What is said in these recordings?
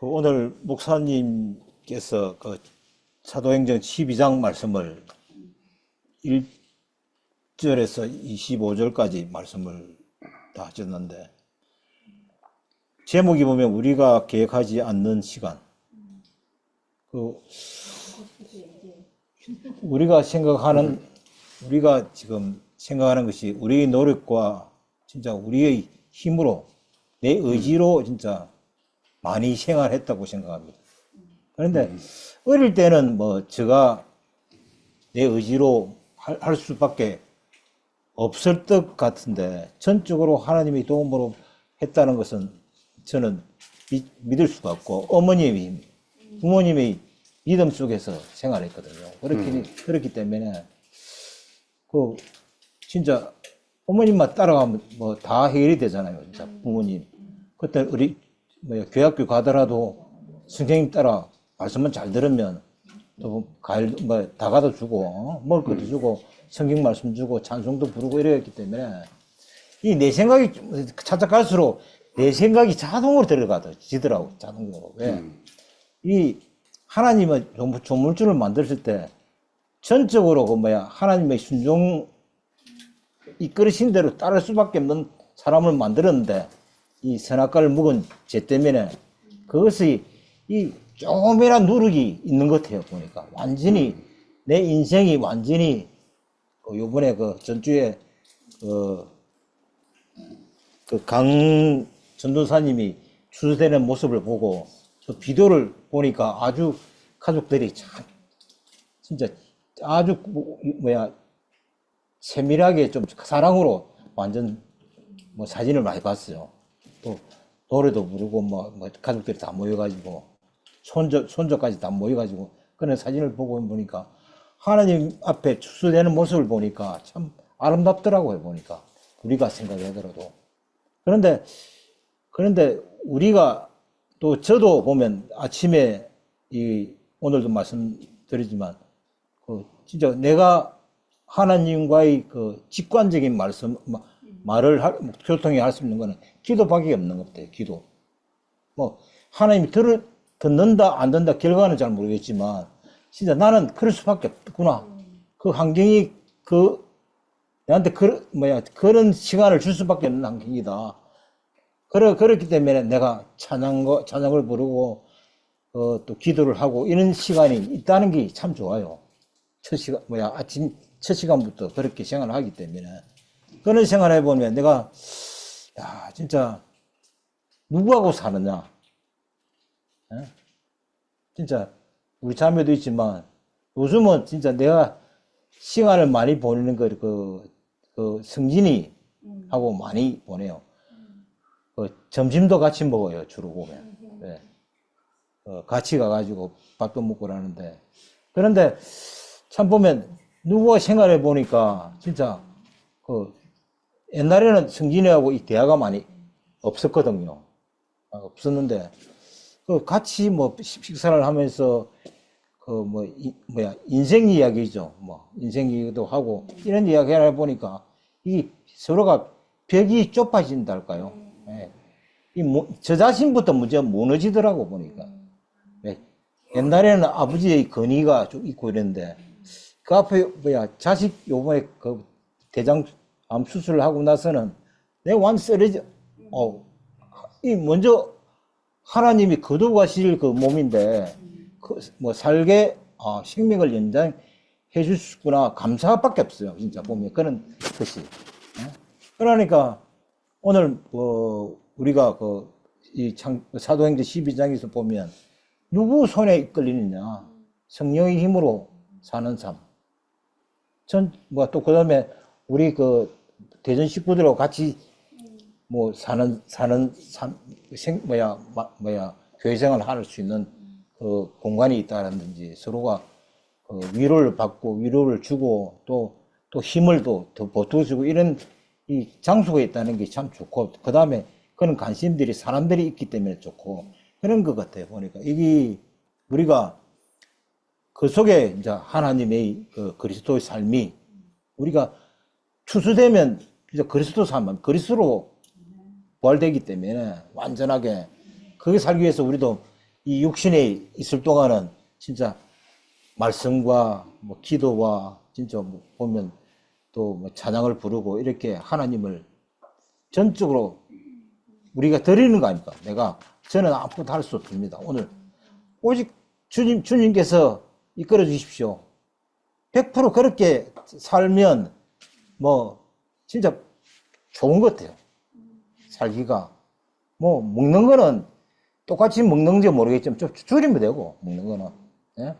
오늘 목사님께서 사도행전 12장 말씀을 1절에서 25절까지 말씀을 다 하셨는데, 제목이 보면 우리가 계획하지 않는 시간. 우리가 지금 생각하는 것이 우리의 노력과 진짜 우리의 힘으로, 내 의지로 진짜 많이 생활했다고 생각합니다. 그런데 어릴 때는 제가 내 의지로 할 수밖에 없을 것 같은데, 전적으로 하나님의 도움으로 했다는 것은 저는 믿을 수가 없고, 부모님의 믿음 속에서 생활했거든요. 그렇기 때문에 진짜 어머님만 따라가면 다 해결이 되잖아요. 진짜 부모님. 그때 우리 교학교 가더라도 선생님 따라 말씀만 잘 들으면 또 과일 다 가다 주고 먹을 것도 주고 성경 말씀 주고 찬송도 부르고 이랬기 때문에 이 내 생각이 찾아갈수록 내 생각이 자동으로 들어가지더라고. 자동으로. 왜? 이 하나님의 조물주를 만드실 때 전적으로 하나님의 순종 이끌으신 대로 따를 수밖에 없는 사람을 만들었는데, 이 선악과를 먹은 죄 때문에 그것이 이 조금이란 누룩이 있는 것 같아요. 보니까 완전히 내 인생이 완전히 요번에 전주에 강 전도사님이 추수되는 모습을 보고 저 비디오를 보니까 아주 가족들이 참 진짜 아주 세밀하게 좀 사랑으로 완전 사진을 많이 봤어요. 또 노래도 부르고 가족들이 다 모여가지고 손주까지 다 모여가지고 그런 사진을 보니까 하나님 앞에 추수되는 모습을 보니까 참 아름답더라고요. 보니까 우리가 생각하더라도. 그런데 우리가 또 저도 보면 아침에 오늘도 말씀드리지만 진짜 내가 하나님과의 직관적인 말을 교통이 할 수 있는 거는 기도밖에 없는 것 같아요. 기도. 하나님이 듣는다 안 듣는다 결과는 잘 모르겠지만 진짜 나는 그럴 수밖에 없구나. 그 환경이 내한테 그런 시간을 줄 수밖에 없는 환경이다. 그렇기 때문에 내가 찬양을 부르고 또 기도를 하고 이런 시간이 있다는 게 참 좋아요. 아침 첫 시간부터 그렇게 생활을 하기 때문에. 그런 생활을 해보면 내가 진짜 누구하고 사느냐. 진짜 우리 자매도 있지만 요즘은 진짜 내가 시간을 많이 보내는 성진이 하고 많이 보내요. 점심도 같이 먹어요. 주로 보면. 네. 같이 가가지고 밥도 먹고 그러는데, 그런데 참 보면 누구와 생활해 보니까 진짜 옛날에는 성진이하고 이 대화가 많이 없었거든요. 없었는데 같이 식사를 하면서 인생 이야기죠. 인생 이야기도 하고 이런 이야기를 해보니까 이 서로가 벽이 좁아진다 할까요? 네. 저 자신부터 문제가 무너지더라고 보니까. 네. 옛날에는 아버지의 건의가 좀 있고 이랬는데 그 앞에 자식 요번에 대장암 수술을 하고 나서는 내가 완전 쓰러져. 먼저 하나님이 거두가실 몸인데 살게 생명을 연장해 주셨구나 감사밖에 없어요. 진짜 보면 그런 것이. 그러니까 오늘 우리가 사도행전 12장에서 보면 누구 손에 이끌리느냐, 성령의 힘으로 사는 삶. 또 그다음에 우리 대전 식구들하고 같이 사는 삶, 교회 생활을 할 수 있는 공간이 있다라든지 서로가 위로를 받고 위로를 주고 또 힘을 더 보태주고 이런 이 장소가 있다는 게 참 좋고, 그 다음에 그런 관심들이 사람들이 있기 때문에 좋고 그런 것 같아요. 보니까 이게 우리가 그 속에 이제 하나님의 그리스도의 삶이 우리가 추수되면 이제 그리스도 삶은 그리스도로 부활되기 때문에 완전하게 그게 살기 위해서 우리도 이 육신에 있을 동안은 진짜 말씀과 뭐 기도와 진짜 뭐 보면 또 뭐 찬양을 부르고 이렇게 하나님을 전적으로 우리가 드리는 거 아닙니까? 저는 아무것도 할 수 없습니다. 오늘 오직 주님께서 이끌어 주십시오. 100% 그렇게 살면 뭐 진짜 좋은 것 같아요. 살기가. 뭐 먹는 거는 똑같이 먹는지 모르겠지만 좀 줄이면 되고, 먹는 거는. 예?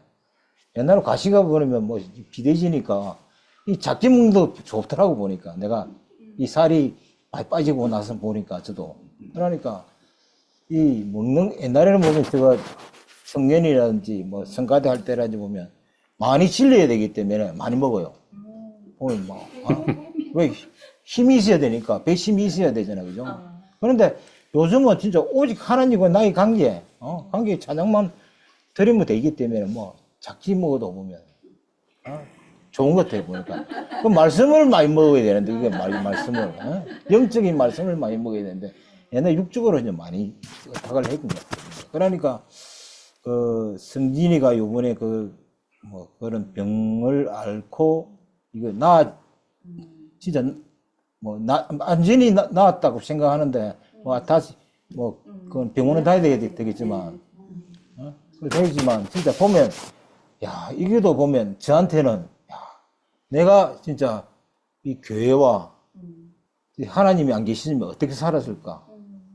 옛날에 가시가 보면 뭐 비대지니까 이 작게 먹는 도 좋더라고 보니까. 내가 이 살이 많이 빠지고 나서 보니까 저도. 그러니까 이 먹는, 옛날에는 보면 제가 청년이라든지 뭐 성가대 할 때라든지 보면 많이 질려야 되기 때문에 많이 먹어요. 보면 뭐, 왜 힘이 있어야 되니까, 배심이 있어야 되잖아요. 그죠? 그런데 요즘은 진짜 오직 하나님과 나의 관계, 관계 찬양만 드리면 되기 때문에 뭐 작게 먹어도 보면, 좋은 것 같아요, 보니까. 그 말씀을 많이 먹어야 되는데, 이게 말씀을, 영적인 말씀을 많이 먹어야 되는데, 옛날 육적으로 이제 많이 부탁을 했군요. 그러니까, 성진이가 요번에 그런 병을 앓고, 이거 진짜, 완전히 나았다고 생각하는데, 다시, 그건 병원은 다녀야 되겠지만, 되지만, 진짜 보면, 야, 이게도 보면, 저한테는, 내가 진짜 이 교회와 하나님이 안 계시면 어떻게 살았을까?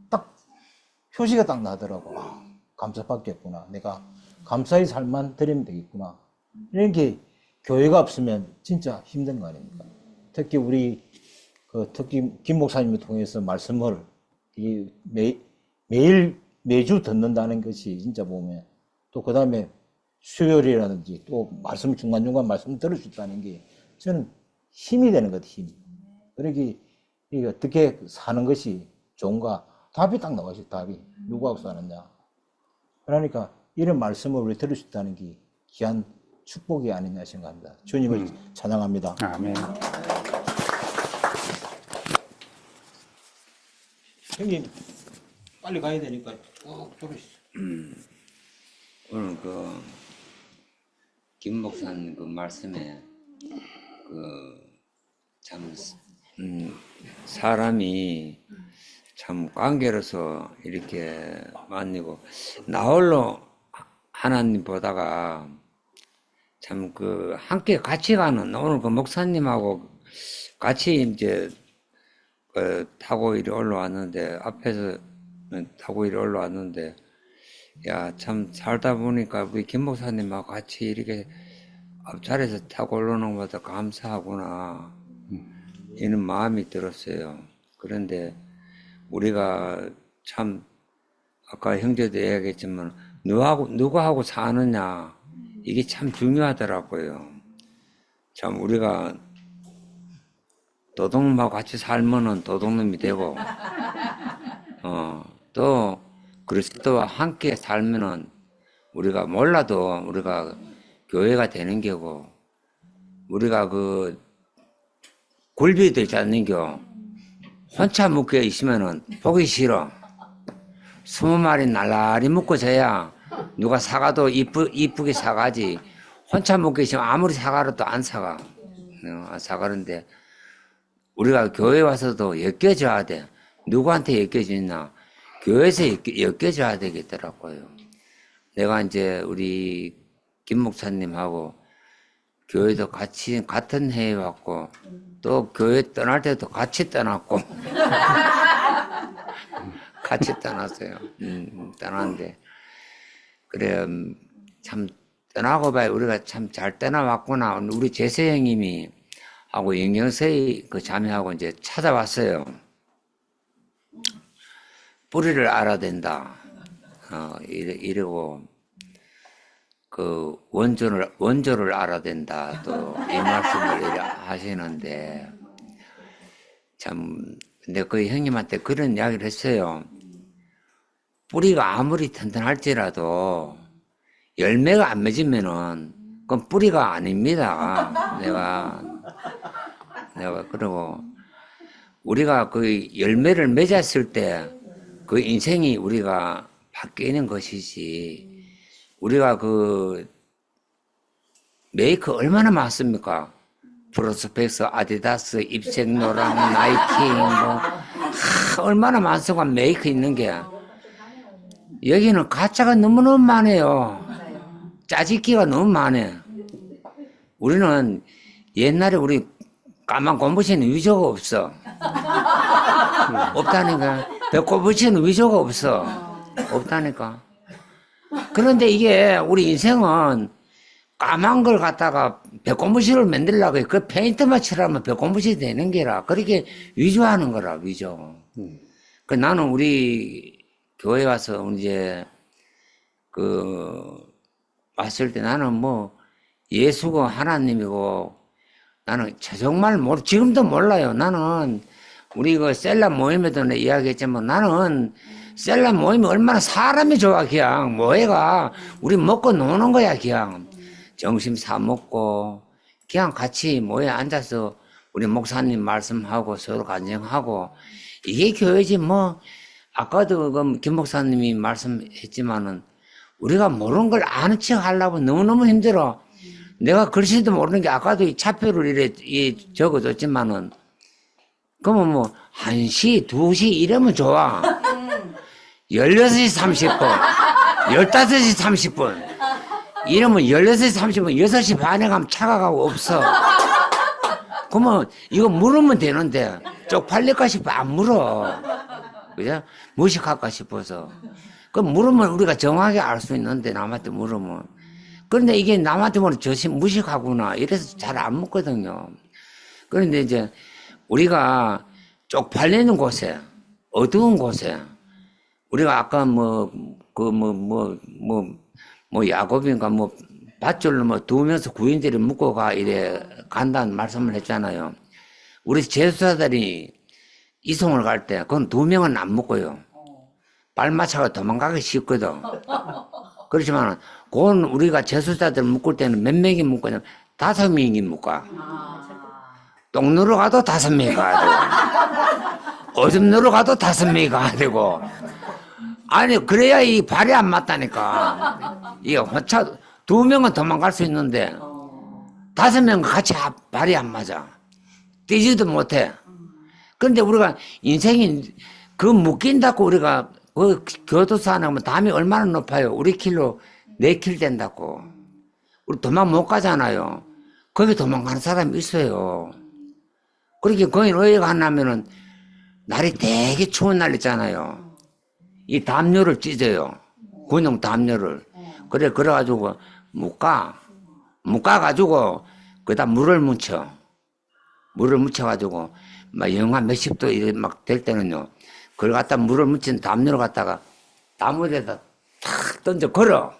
딱 표시가 딱 나더라고. 감사받겠구나. 내가 감사의 삶만 드리면 되겠구나. 이렇게 교회가 없으면 진짜 힘든 거 아닙니까? 특히 우리 특히 김 목사님을 통해서 말씀을 매주 듣는다는 것이 진짜 보면 또 그 다음에 수요일이라든지 또 말씀 중간중간 말씀 들을 수 있다는 게 저는 힘이 되는 것 같아요. 힘. 그러기 이게 어떻게 사는 것이 좋은가? 답이 딱 나와요. 답이. 누구하고 사느냐? 그러니까 이런 말씀을 우리 들을 수 있다는 게 귀한 축복이 아니냐 생각합니다. 주님을 찬양합니다. 아멘. 형님 빨리 가야 되니까 쭉 들으시죠. 오늘 김 목사님 말씀에 참 사람이 참 관계로서 이렇게 만나고 나홀로 하나님 보다가 참 함께 같이 가는 오늘 목사님하고 같이 이제 타고 이리 올라왔는데 앞에서 타고 이리 올라왔는데 야, 참 살다 보니까 우리 김 목사님하고 같이 이렇게 앞자리에서 타고 올라오는 것보다 감사하구나 이런 마음이 들었어요. 그런데 우리가 참 아까 형제도 이야기했지만 누구하고 사느냐 이게 참 중요하더라고요. 참 우리가 도둑놈하고 같이 살면은 도둑놈이 되고 또 그리스도와 함께 살면은 우리가 몰라도 우리가 교회가 되는 거고 우리가 굴비 되지 않는 겨 혼자 묶여 있으면은 보기 싫어. 20마리 날라리 묶고 져야 누가 사가도 이쁘게 사가지. 혼자 묶여 있으면 아무리 사가라도 안 사가. 안 사가는데 우리가 교회 와서도 엮여져야 돼. 누구한테 엮여지나? 교회에서 엮여져야 되겠더라고요. 내가 이제 우리 김 목사님하고 교회도 같은 해에 왔고, 또 교회 떠날 때도 같이 떠났고, 같이 떠났어요. 떠났는데. 그래, 참, 떠나고 봐야 우리가 참 잘 떠나왔구나. 우리 제세 형님이 하고 영경서의 자매하고 이제 찾아왔어요. 뿌리를 알아야 된다. 이러고, 원조를 알아야 된다. 또, 이 말씀을 하시는데, 참, 근데 그 형님한테 그런 이야기를 했어요. 뿌리가 아무리 튼튼할지라도, 열매가 안 맺으면은, 그건 뿌리가 아닙니다. 내가, 그러고, 우리가 그 열매를 맺었을 때, 그 인생이 우리가 바뀌는 것이지. 우리가 그 메이크 얼마나 많습니까? 프로스펙스, 아디다스, 입생노랑, 나이키, 얼마나 많습니까? 메이크 있는 게. 여기는 가짜가 너무너무 많아요. 짜집기가 너무 많아요. 우리는 옛날에 우리 까만 곰부시는 위조가 없어. 없다니까. 배꼽부시는 위조가 없어. 없다니까. 그런데 이게 우리 인생은 까만 걸 갖다가 배꼽부시를 만들려고 해. 그 페인트만 칠하면 배꼽부시 되는 게라. 그렇게 위조하는 거라, 위조. 그 나는 우리 교회 와서 이제 왔을 때 나는 뭐 예수고 하나님이고 나는 정말 지금도 몰라요. 나는 우리 그 셀라 모임에도 내가 이야기했지만 나는 셀라 모임이 얼마나 사람이 좋아. 그냥 모회가 우리 먹고 노는 거야. 그냥 점심 사 먹고 그냥 같이 모에 앉아서 우리 목사님 말씀하고 서로 간증하고 이게 교회지 뭐. 아까도 김 목사님이 말씀했지만은 우리가 모르는 걸 아는 척 하려고 너무너무 힘들어. 내가 글씨도 모르는 게 아까도 이 차표를 이래 적어줬지만은 그러면 뭐 1시, 2시 이러면 좋아. 16시 30분, 15시 30분 이러면 16시 30분, 6시 반에 가면 차가 가고 없어. 그러면 이거 물으면 되는데 쪽팔릴까 싶어 안 물어. 그죠? 무식할까 싶어서. 그럼 물으면 우리가 정확하게 알 수 있는데, 남한테 물으면. 그런데 이게 남한테 물으면 저 무식하구나. 이래서 잘 안 묻거든요. 그런데 이제 우리가 쪽팔리는 곳에, 어두운 곳에, 우리가 아까 야곱인가 밧줄로 두면서 구인들이 묶고 이래 간다는 말씀을 했잖아요. 우리 제수자들이 이송을 갈 때, 그건 2명은 안 묶어요. 발마차가 도망가기 쉽거든. 그렇지만, 그건 우리가 제수자들 묶을 때는 몇 명이 묶거든? 5명이 묶어. 똥 누러 가도 5명이 가야 되고, 오줌 누러 가도 5명이 가야 되고. 아니, 그래야 이 발이 안 맞다니까. 이게 혼자, 2명은 도망갈 수 있는데, 5명 같이 발이 안 맞아. 뛰지도 못해. 그런데 우리가 인생이 묶인다고 우리가 교도소 안에 가면 담이 얼마나 높아요. 우리 길로 4킬 된다고. 우리 도망 못 가잖아요. 거기 도망가는 사람이 있어요. 그렇게 거기 어디 가냐면은 날이 되게 추운 날 있잖아요. 이 담요를 찢어요. 군용 담요를. 그래가지고 묶어가지고 거기다 물을 묻혀가지고 막 영하 몇십 도 막 될 때는요. 그걸 갖다 물을 묻힌 담요를 갖다가 나무에다 탁 던져 걸어.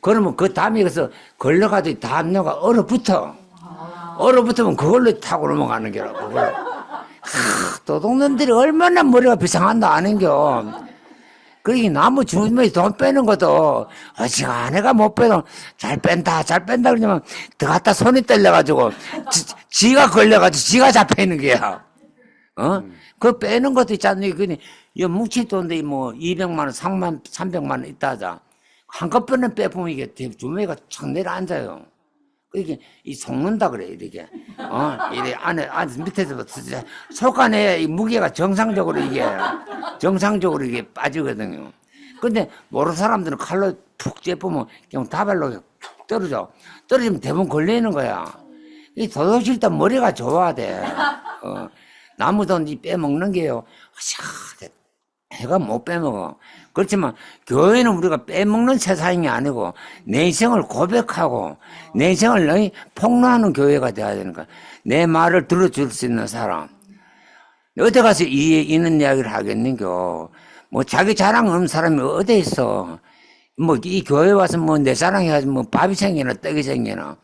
그러면 그 담이 그래서 걸려가지고 담요가 얼어붙어. 얼어붙으면 그걸로 타고 넘어가는 게라고. 도둑놈들이 얼마나 머리가 비상한다 아는겨. 그러니 나무 주머니 돈 빼는 것도 어지간해가 못 빼도 잘 뺀다 그러면 더 갖다 손이 떨려가지고 지가 걸려가지고 지가 잡혀있는 거야. 그거 빼는 것도 있잖아요. 그니 뭉칠 돈데 200만 원, 300만 원 있다 하자. 한꺼번에 빼보면 이게 주머니가 착 내려앉아요. 이렇게 속는다 그래 이렇게. 이래 안에 밑에서부터 속안에 이 무게가 정상적으로 이게 빠지거든요. 근데 모르는 사람들은 칼로 푹 째보면 그냥 다발로 툭 떨어지면 대부분 걸리는 거야. 이 도둑질도 머리가 좋아야 돼. 나무도 빼먹는 게요. 해가 못 빼먹어. 그렇지만 교회는 우리가 빼먹는 세상이 아니고 내 인생을 고백하고 내 인생을 폭로하는 교회가 돼야 되는 거야. 내 말을 들어줄 수 있는 사람. 어디 가서 이런 이야기를 하겠는겨. 자기 자랑 없는 사람이 어디 있어. 이 교회 와서 내 자랑해야지 밥이 생기나 떡이 생기나.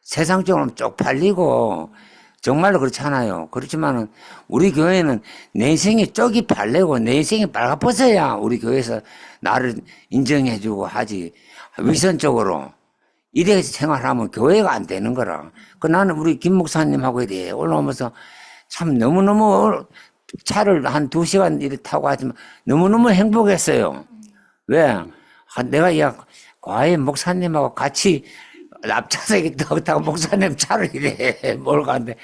세상적으로 쪽팔리고 정말로 그렇잖아요. 그렇지만은 우리 교회는 내 인생이 쪽이 발레고 내 인생이 빨갛어야 우리 교회에서 나를 인정해주고 하지. 위선적으로 이래 생활하면 교회가 안 되는 거라. 나는 우리 김 목사님하고 이래 올라오면서 참 너무너무 차를 한 2시간 이렇게 타고 하지만 너무너무 행복했어요. 왜? 내가 야 과외 목사님하고 같이 앞차석에 타고 목사님 차를 이래 몰고 가는데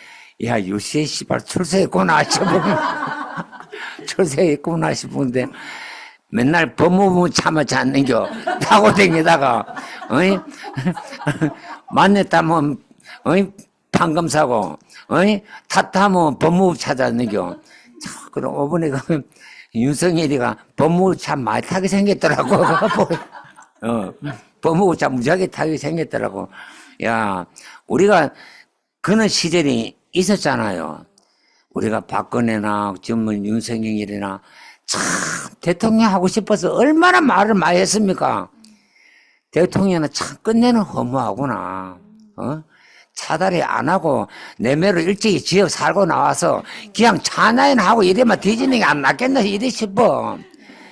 야 유시에 씨발 출세했구나 싶은 출세했구나 싶은데 맨날 법무부 참아 찾는겨 타고 다니다가 어이 만내 타면 어이 판금 사고 어이 탓하면 법무부 찾았는겨 자, 그럼 5번에 가면 윤석열이가 법무부 참 많이 타게 생겼더라고 법무부 참 무지하게 타게 생겼더라고 야 우리가 그런 시절이 있었잖아요 우리가 박근혜나 지금 윤석열이나 참 대통령 하고 싶어서 얼마나 말을 많이 했습니까? 대통령은 참 끝내는 허무하구나. 차다리 안 하고 내매로 일찍이 지역 살고 나와서 그냥 차나인 하고 이래만 뒤지는 게 안 낫겠나 이래 싶어.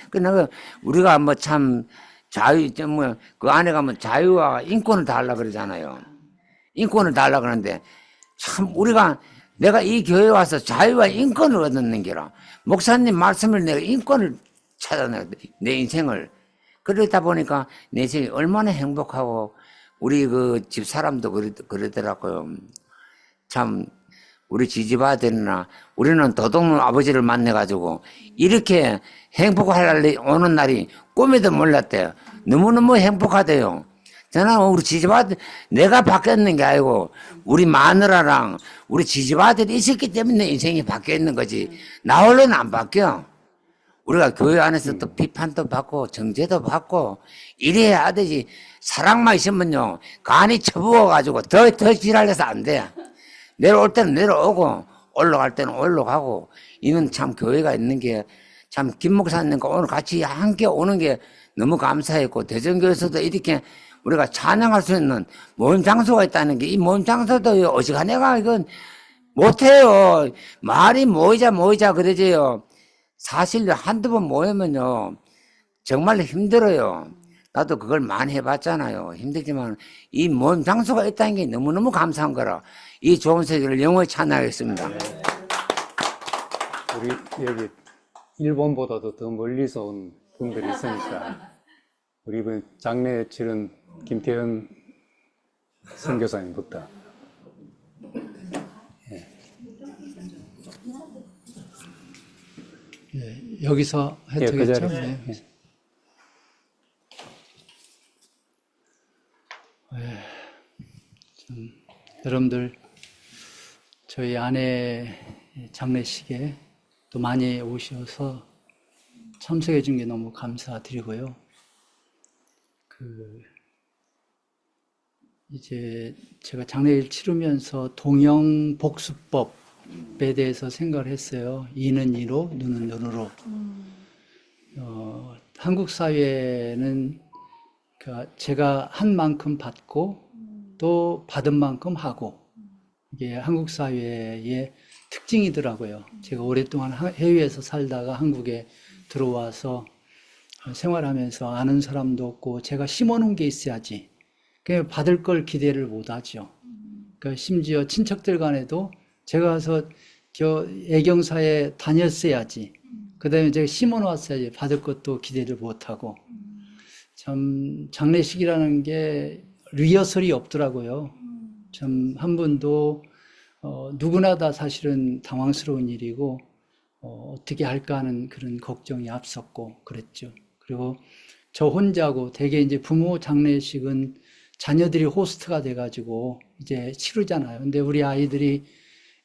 그러니까 우리가 뭐 참 자유 뭐 그 안에 가면 자유와 인권을 달라 그러잖아요. 인권을 달라 그러는데 참 우리가 내가 이 교회에 와서 자유와 인권을 얻는 게라. 목사님 말씀을 내가 인권을 찾아내, 내 인생을. 그러다 보니까 내 인생이 얼마나 행복하고, 우리 그 집 사람도 그러더라고요. 참, 우리 지지바들이나, 우리는 도둑놈 아버지를 만나가지고, 이렇게 행복할 날이 오는 날이 꿈에도 몰랐대요. 너무너무 행복하대요. 저는 우리 지지바들, 내가 바뀌었는 게 아니고, 우리 마누라랑 우리 지지바들이 있었기 때문에 내 인생이 바뀌어 있는 거지. 나 홀로는 안 바뀌어. 우리가 교회 안에서 또 비판도 받고, 정죄도 받고, 이래야 되지. 사랑만 있으면요, 간이 처부어가지고 더 지랄해서 안 돼. 내려올 때는 내려오고, 올라갈 때는 올라가고, 이는 참 교회가 있는 게, 참 김 목사님과 오늘 같이 함께 오는 게 너무 감사했고, 대전교에서도 이렇게 우리가 찬양할 수 있는 모임 장소가 있다는 게, 이 모임 장소도 어지간해가 이건 못해요. 말이 모이자 그러지요. 사실 한두 번 모이면요, 정말 힘들어요. 나도 그걸 많이 해봤잖아요. 힘들지만 이 모임 장소가 있다는 게 너무너무 감사한 거라. 이 좋은 세계를 영원히 찬양하겠습니다. 우리 여기 일본보다도 더 멀리서 온 분들이 있으니까 우리 이번 장례 치른 김태현 선교사님부터 예, 여기서 해도 그 되겠죠? 자리에서. 네. 여러분들 저희 아내 장례식에 또 많이 오셔서 참석해 준 게 너무 감사드리고요. 이제 제가 장례를 치르면서 동영복수법에 대해서 생각을 했어요. 이는 이로, 눈은 눈으로. 한국 사회는 제가 한 만큼 받고 또 받은 만큼 하고, 이게 한국 사회의 특징이더라고요. 제가 오랫동안 해외에서 살다가 한국에 들어와서 생활하면서 아는 사람도 없고 제가 심어놓은 게 있어야지. 그냥 받을 걸 기대를 못하죠. 그러니까 심지어 친척들 간에도 제가 가서 애경사에 다녔어야지. 그 다음에 제가 심어놓았어야지. 받을 것도 기대를 못하고. 참 장례식이라는 게 리허설이 없더라고요. 참 한 분도 누구나 다 사실은 당황스러운 일이고 어떻게 할까 하는 그런 걱정이 앞섰고 그랬죠. 그리고 저 혼자고 대개 이제 부모 장례식은 자녀들이 호스트가 돼가지고 이제 치르잖아요. 근데 우리 아이들이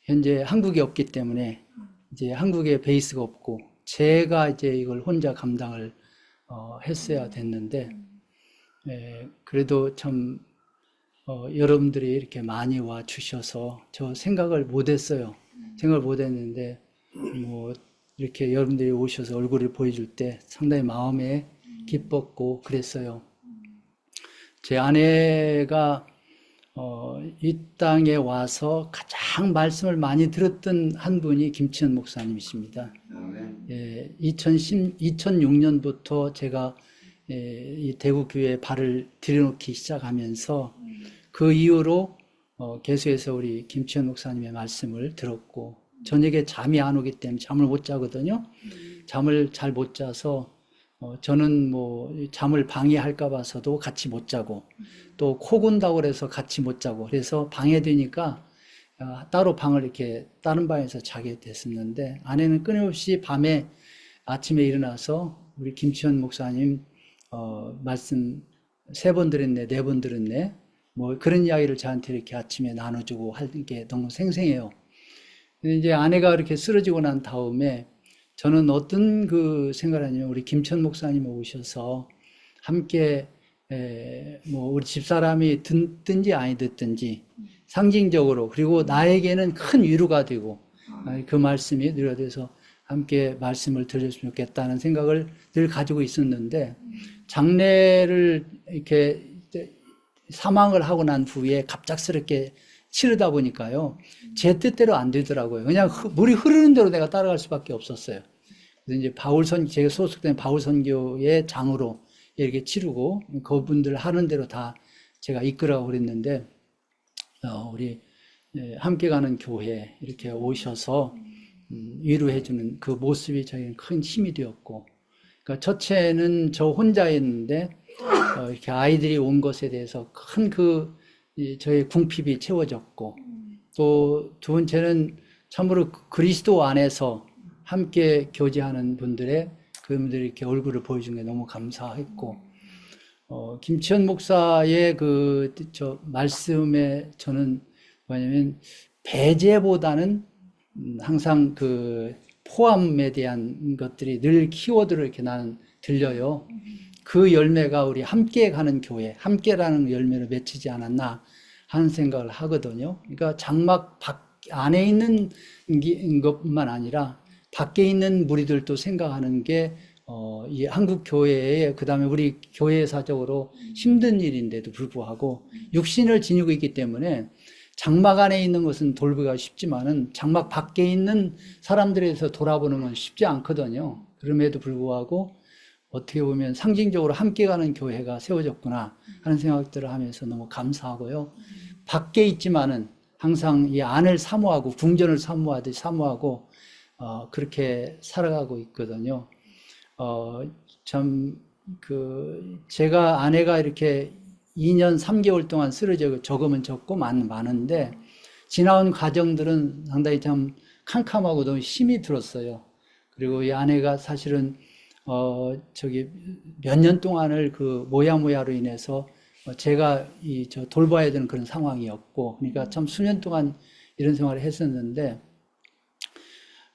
현재 한국에 없기 때문에 이제 한국에 베이스가 없고 제가 이제 이걸 혼자 감당을 했어야 됐는데 그래도 참 여러분들이 이렇게 많이 와 주셔서 저 생각을 못 했어요. 생각을 못 했는데 뭐 이렇게 여러분들이 오셔서 얼굴을 보여줄 때 상당히 마음에 기뻤고 그랬어요. 제 아내가 이 땅에 와서 가장 말씀을 많이 들었던 한 분이 김치현 목사님이십니다. 2006년부터 제가 이 대구교회에 발을 들여놓기 시작하면서 그 이후로 계속해서 우리 김치현 목사님의 말씀을 들었고, 저녁에 잠이 안 오기 때문에 잠을 못 자거든요. 잠을 잘 못 자서 저는 뭐 잠을 방해할까 봐서도 같이 못 자고 또 코 군다고 그래서 같이 못 자고 그래서 방해되니까 따로 방을 이렇게 다른 방에서 자게 됐었는데 아내는 끊임없이 밤에 아침에 일어나서 우리 김치현 목사님 말씀 3번 들었네, 4번 들었네 뭐 그런 이야기를 저한테 이렇게 아침에 나눠주고 할 게 너무 생생해요. 근데 이제 아내가 이렇게 쓰러지고 난 다음에 저는 어떤 그 생각을 하냐면 우리 김천 목사님 오셔서 함께 뭐 우리 집사람이 듣든지 아니 듣든지 상징적으로 그리고 나에게는 큰 위로가 되고 그 말씀이 위로가 돼서 함께 말씀을 들렸으면 좋겠다는 생각을 늘 가지고 있었는데 장례를 이렇게 사망을 하고 난 후에 갑작스럽게 치르다 보니까요 제 뜻대로 안 되더라고요. 그냥 물이 흐르는 대로 내가 따라갈 수밖에 없었어요. 그래서 이제 제가 소속된 바울선교의 장으로 이렇게 치르고 그분들 하는 대로 다 제가 이끌어가고 그랬는데 우리 함께 가는 교회 이렇게 오셔서 위로해주는 그 모습이 저희는 큰 힘이 되었고 그러니까 첫째는 저 혼자였는데 이렇게 아이들이 온 것에 대해서 큰 저의 궁핍이 채워졌고 또 두 번째는 참으로 그리스도 안에서 함께 교제하는 그분들이 이렇게 얼굴을 보여준 게 너무 감사했고 김치현 목사의 말씀에 저는 뭐냐면 배제보다는 항상 그 포함에 대한 것들이 늘 키워드로 이렇게 나는 들려요. 그 열매가 우리 함께 가는 교회, 함께라는 열매를 맺히지 않았나 하는 생각을 하거든요. 그러니까 장막 안에 있는 것뿐만 아니라 밖에 있는 무리들도 생각하는 게 이 한국 교회에 그다음에 우리 교회사적으로 힘든 일인데도 불구하고 육신을 지니고 있기 때문에 장막 안에 있는 것은 돌보기가 쉽지만은 장막 밖에 있는 사람들에서 돌아보는 건 쉽지 않거든요. 그럼에도 불구하고 어떻게 보면 상징적으로 함께 가는 교회가 세워졌구나 하는 생각들을 하면서 너무 감사하고요. 밖에 있지만은 항상 이 안을 사모하고 궁전을 사모하듯이 사모하고 그렇게 살아가고 있거든요. 제가 아내가 이렇게 2년 3개월 동안 쓰러져 적으면 적고 많은데 지나온 과정들은 상당히 참 캄캄하고 너무 힘이 들었어요. 그리고 이 아내가 사실은 몇 년 동안을 그 모야모야로 인해서 제가 돌봐야 되는 그런 상황이었고 그러니까 참 수년 동안 이런 생활을 했었는데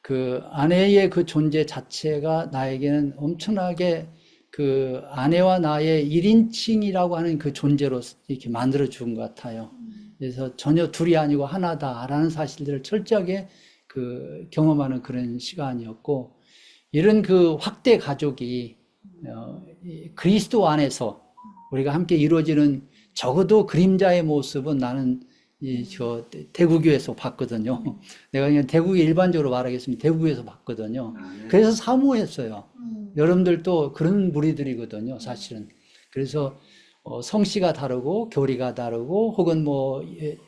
그 아내의 그 존재 자체가 나에게는 엄청나게 그 아내와 나의 1인칭이라고 하는 그 존재로 이렇게 만들어 준 것 같아요. 그래서 전혀 둘이 아니고 하나다라는 사실들을 철저하게 그 경험하는 그런 시간이었고 이런 그 확대 가족이 그리스도 안에서 우리가 함께 이루어지는 적어도 그림자의 모습은 나는 대구교에서 봤거든요. 내가 그냥 대구에 일반적으로 말하겠습니다. 대구에서 봤거든요. 그래서 사모했어요. 여러분들도 그런 무리들이거든요, 사실은. 그래서 성씨가 다르고 교리가 다르고 혹은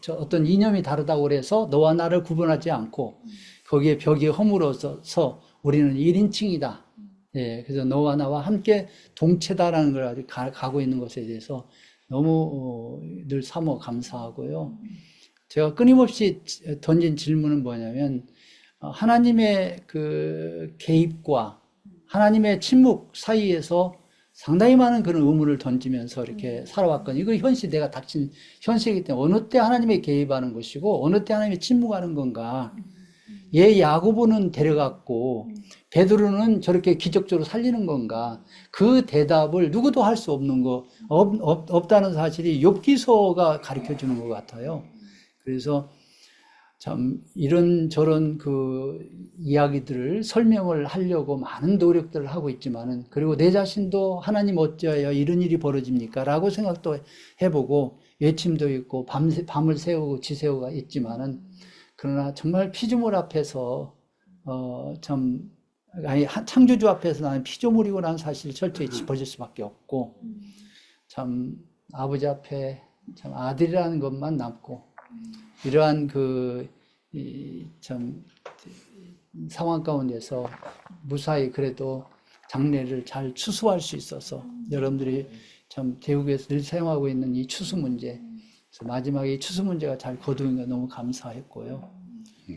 어떤 이념이 다르다고 그래서 너와 나를 구분하지 않고 거기에 벽이 허물어서 우리는 1인칭이다. 예, 그래서 너와 나와 함께 동체다라는 걸 가고 있는 것에 대해서 너무 늘 사모 감사하고요. 제가 끊임없이 던진 질문은 뭐냐면 하나님의 그 개입과 하나님의 침묵 사이에서 상당히 많은 그런 의문을 던지면서 이렇게 살아왔거든요. 이거 내가 닥친 현실이기 때문에 어느 때 하나님의 개입하는 것이고 어느 때 하나님의 침묵하는 건가. 야고보는 데려갔고 베드로는 저렇게 기적적으로 살리는 건가. 그 대답을 누구도 할 수 없는 없다는 사실이 욥기서가 가르쳐 주는 것 같아요. 그래서 참 이런저런 그 이야기들을 설명을 하려고 많은 노력들을 하고 있지만은 그리고 내 자신도 하나님 어찌하여 이런 일이 벌어집니까? 라고 생각도 해보고 외침도 있고 밤을 새우고 지새우가 있지만은 그러나 정말 피조물 앞에서 창조주 앞에서 나는 피조물이고라는 사실을 철저히 짚어줄 수밖에 없고 참 아버지 앞에 참 아들이라는 것만 남고 이러한 참 상황 가운데서 무사히 그래도 장례를 잘 추수할 수 있어서 여러분들이 참 대국에서 늘 사용하고 있는 이 추수 문제, 그래서 마지막에 이 추수 문제가 잘 거두는 게 너무 감사했고요.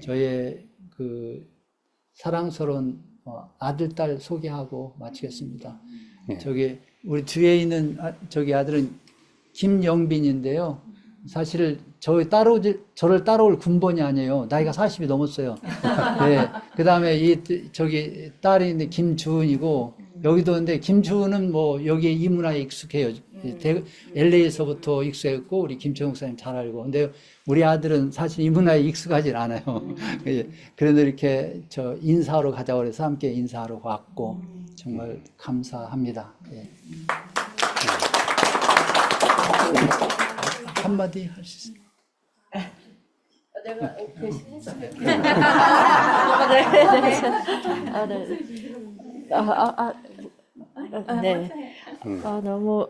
저의 그 사랑스러운 아들, 딸 소개하고 마치겠습니다. 저기 우리 뒤에 있는 저기 아들은 김영빈인데요. 사실 저를 따라올 군번이 아니에요. 나이가 40이 넘었어요. 네. 그 다음에 저기 딸이 있는데 김주은이고, 여기도 근데 김주은은 뭐 여기 이 문화에 익숙해요. LA에서부터 익숙했고, 우리 김철웅 목사님 잘 알고. 근데 우리 아들은 사실 이 문화에 익숙하진 않아요. 그래도 이렇게 저 인사하러 가자고 그래서 함께 인사하러 왔고, 정말 감사합니다. 예. 한마디 할 수 있어요? 내가 대신했으면 네. 너무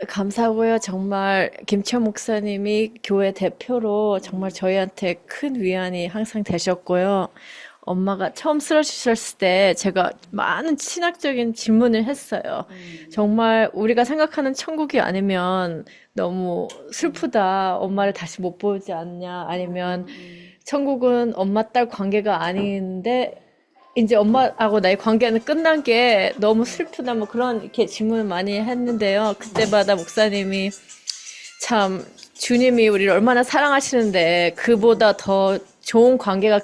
감사하고요. 정말 김천 목사님이 교회 대표로 정말 저희한테 큰 위안이 항상 되셨고요. 엄마가 처음 쓰러지셨을 때 제가 많은 신학적인 질문을 했어요. 정말 우리가 생각하는 천국이 아니면 너무 슬프다. 엄마를 다시 못 보지 않냐. 아니면 천국은 엄마 딸 관계가 아닌데 이제 엄마하고 나의 관계는 끝난 게 너무 슬프다. 뭐 그런 이렇게 질문을 많이 했는데요. 그때마다 목사님이 참 주님이 우리를 얼마나 사랑하시는데 그보다 더 좋은 관계가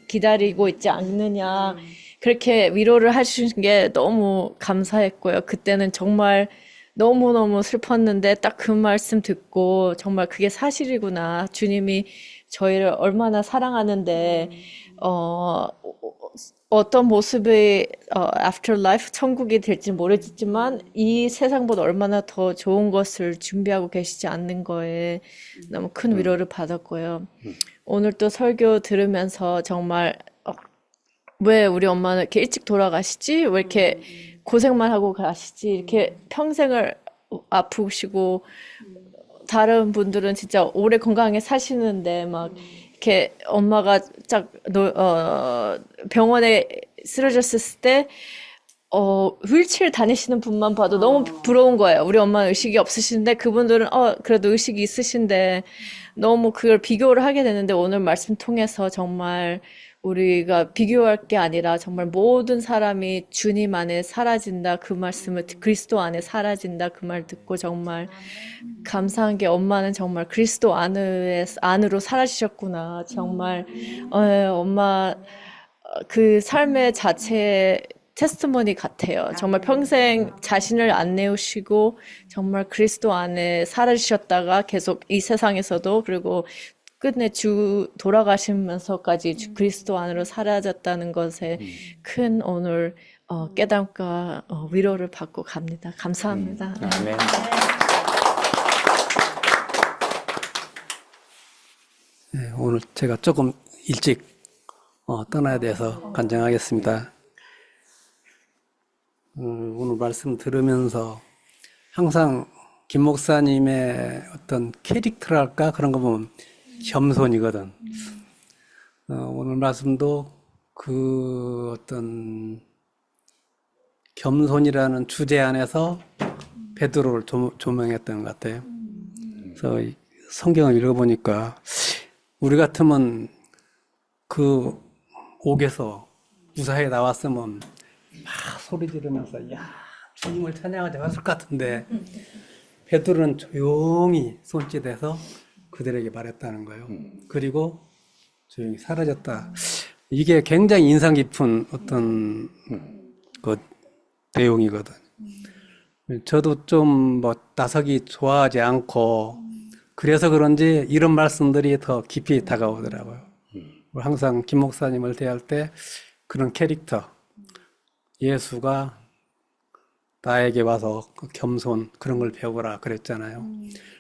기다리고 있지 않느냐. 그렇게 위로를 해주신 게 너무 감사했고요. 그때는 정말 너무너무 슬펐는데 딱 그 말씀 듣고 정말 그게 사실이구나. 주님이 저희를 얼마나 사랑하는데, 어떤 모습의 afterlife 천국이 될지 모르겠지만 이 세상보다 얼마나 더 좋은 것을 준비하고 계시지 않는 거에 너무 큰 위로를 받았고요. 오늘 또 설교 들으면서 정말 왜 우리 엄마는 이렇게 일찍 돌아가시지? 왜 이렇게 고생만 하고 가시지? 이렇게 평생을 아프시고 다른 분들은 진짜 오래 건강하게 사시는데 막 이렇게 엄마가 병원에 쓰러졌을 때 휠체어 다니시는 분만 봐도 너무 부러운 거예요. 우리 엄마는 의식이 없으신데 그분들은 그래도 의식이 있으신데 너무 그걸 비교를 하게 되는데 오늘 말씀 통해서 정말 우리가 비교할 게 아니라 정말 모든 사람이 주님 안에 사라진다 그 말씀을 그리스도 안에 사라진다 그 말 듣고 정말 감사한 게 엄마는 정말 그리스도 안으로 사라지셨구나. 정말 엄마 그 삶의 자체 테스트모니 같아요. 정말 평생 자신을 안 내우시고 정말 그리스도 안에 사라지셨다가 계속 이 세상에서도 그리고 끝내 돌아가시면서까지 그리스도 안으로 사라졌다는 것에 큰 오늘 깨달음과 위로를 받고 갑니다. 감사합니다. 아멘. 네, 오늘 제가 조금 일찍 떠나야 돼서 간증하겠습니다. 오늘 말씀 들으면서 항상 김 목사님의 어떤 캐릭터랄까 그런 거 보면 겸손이거든. 오늘 말씀도 그 어떤 겸손이라는 주제 안에서 베드로를 조명했던 것 같아요. 그래서 성경을 읽어보니까 우리 같으면 그 옥에서 무사히 나왔으면 막 소리 지르면서 야 주님을 찬양하자 했을 것 같은데 베드로는 조용히 손짓해서 그들에게 말했다는 거예요. 그리고 조용히 사라졌다. 이게 굉장히 인상 깊은 어떤 그 내용이거든. 저도 좀 뭐 나서기 좋아하지 않고 그래서 그런지 이런 말씀들이 더 깊이 다가오더라고요. 항상 김 목사님을 대할 때 그런 캐릭터, 예수가 나에게 와서 그 겸손 그런 걸 배우라 그랬잖아요.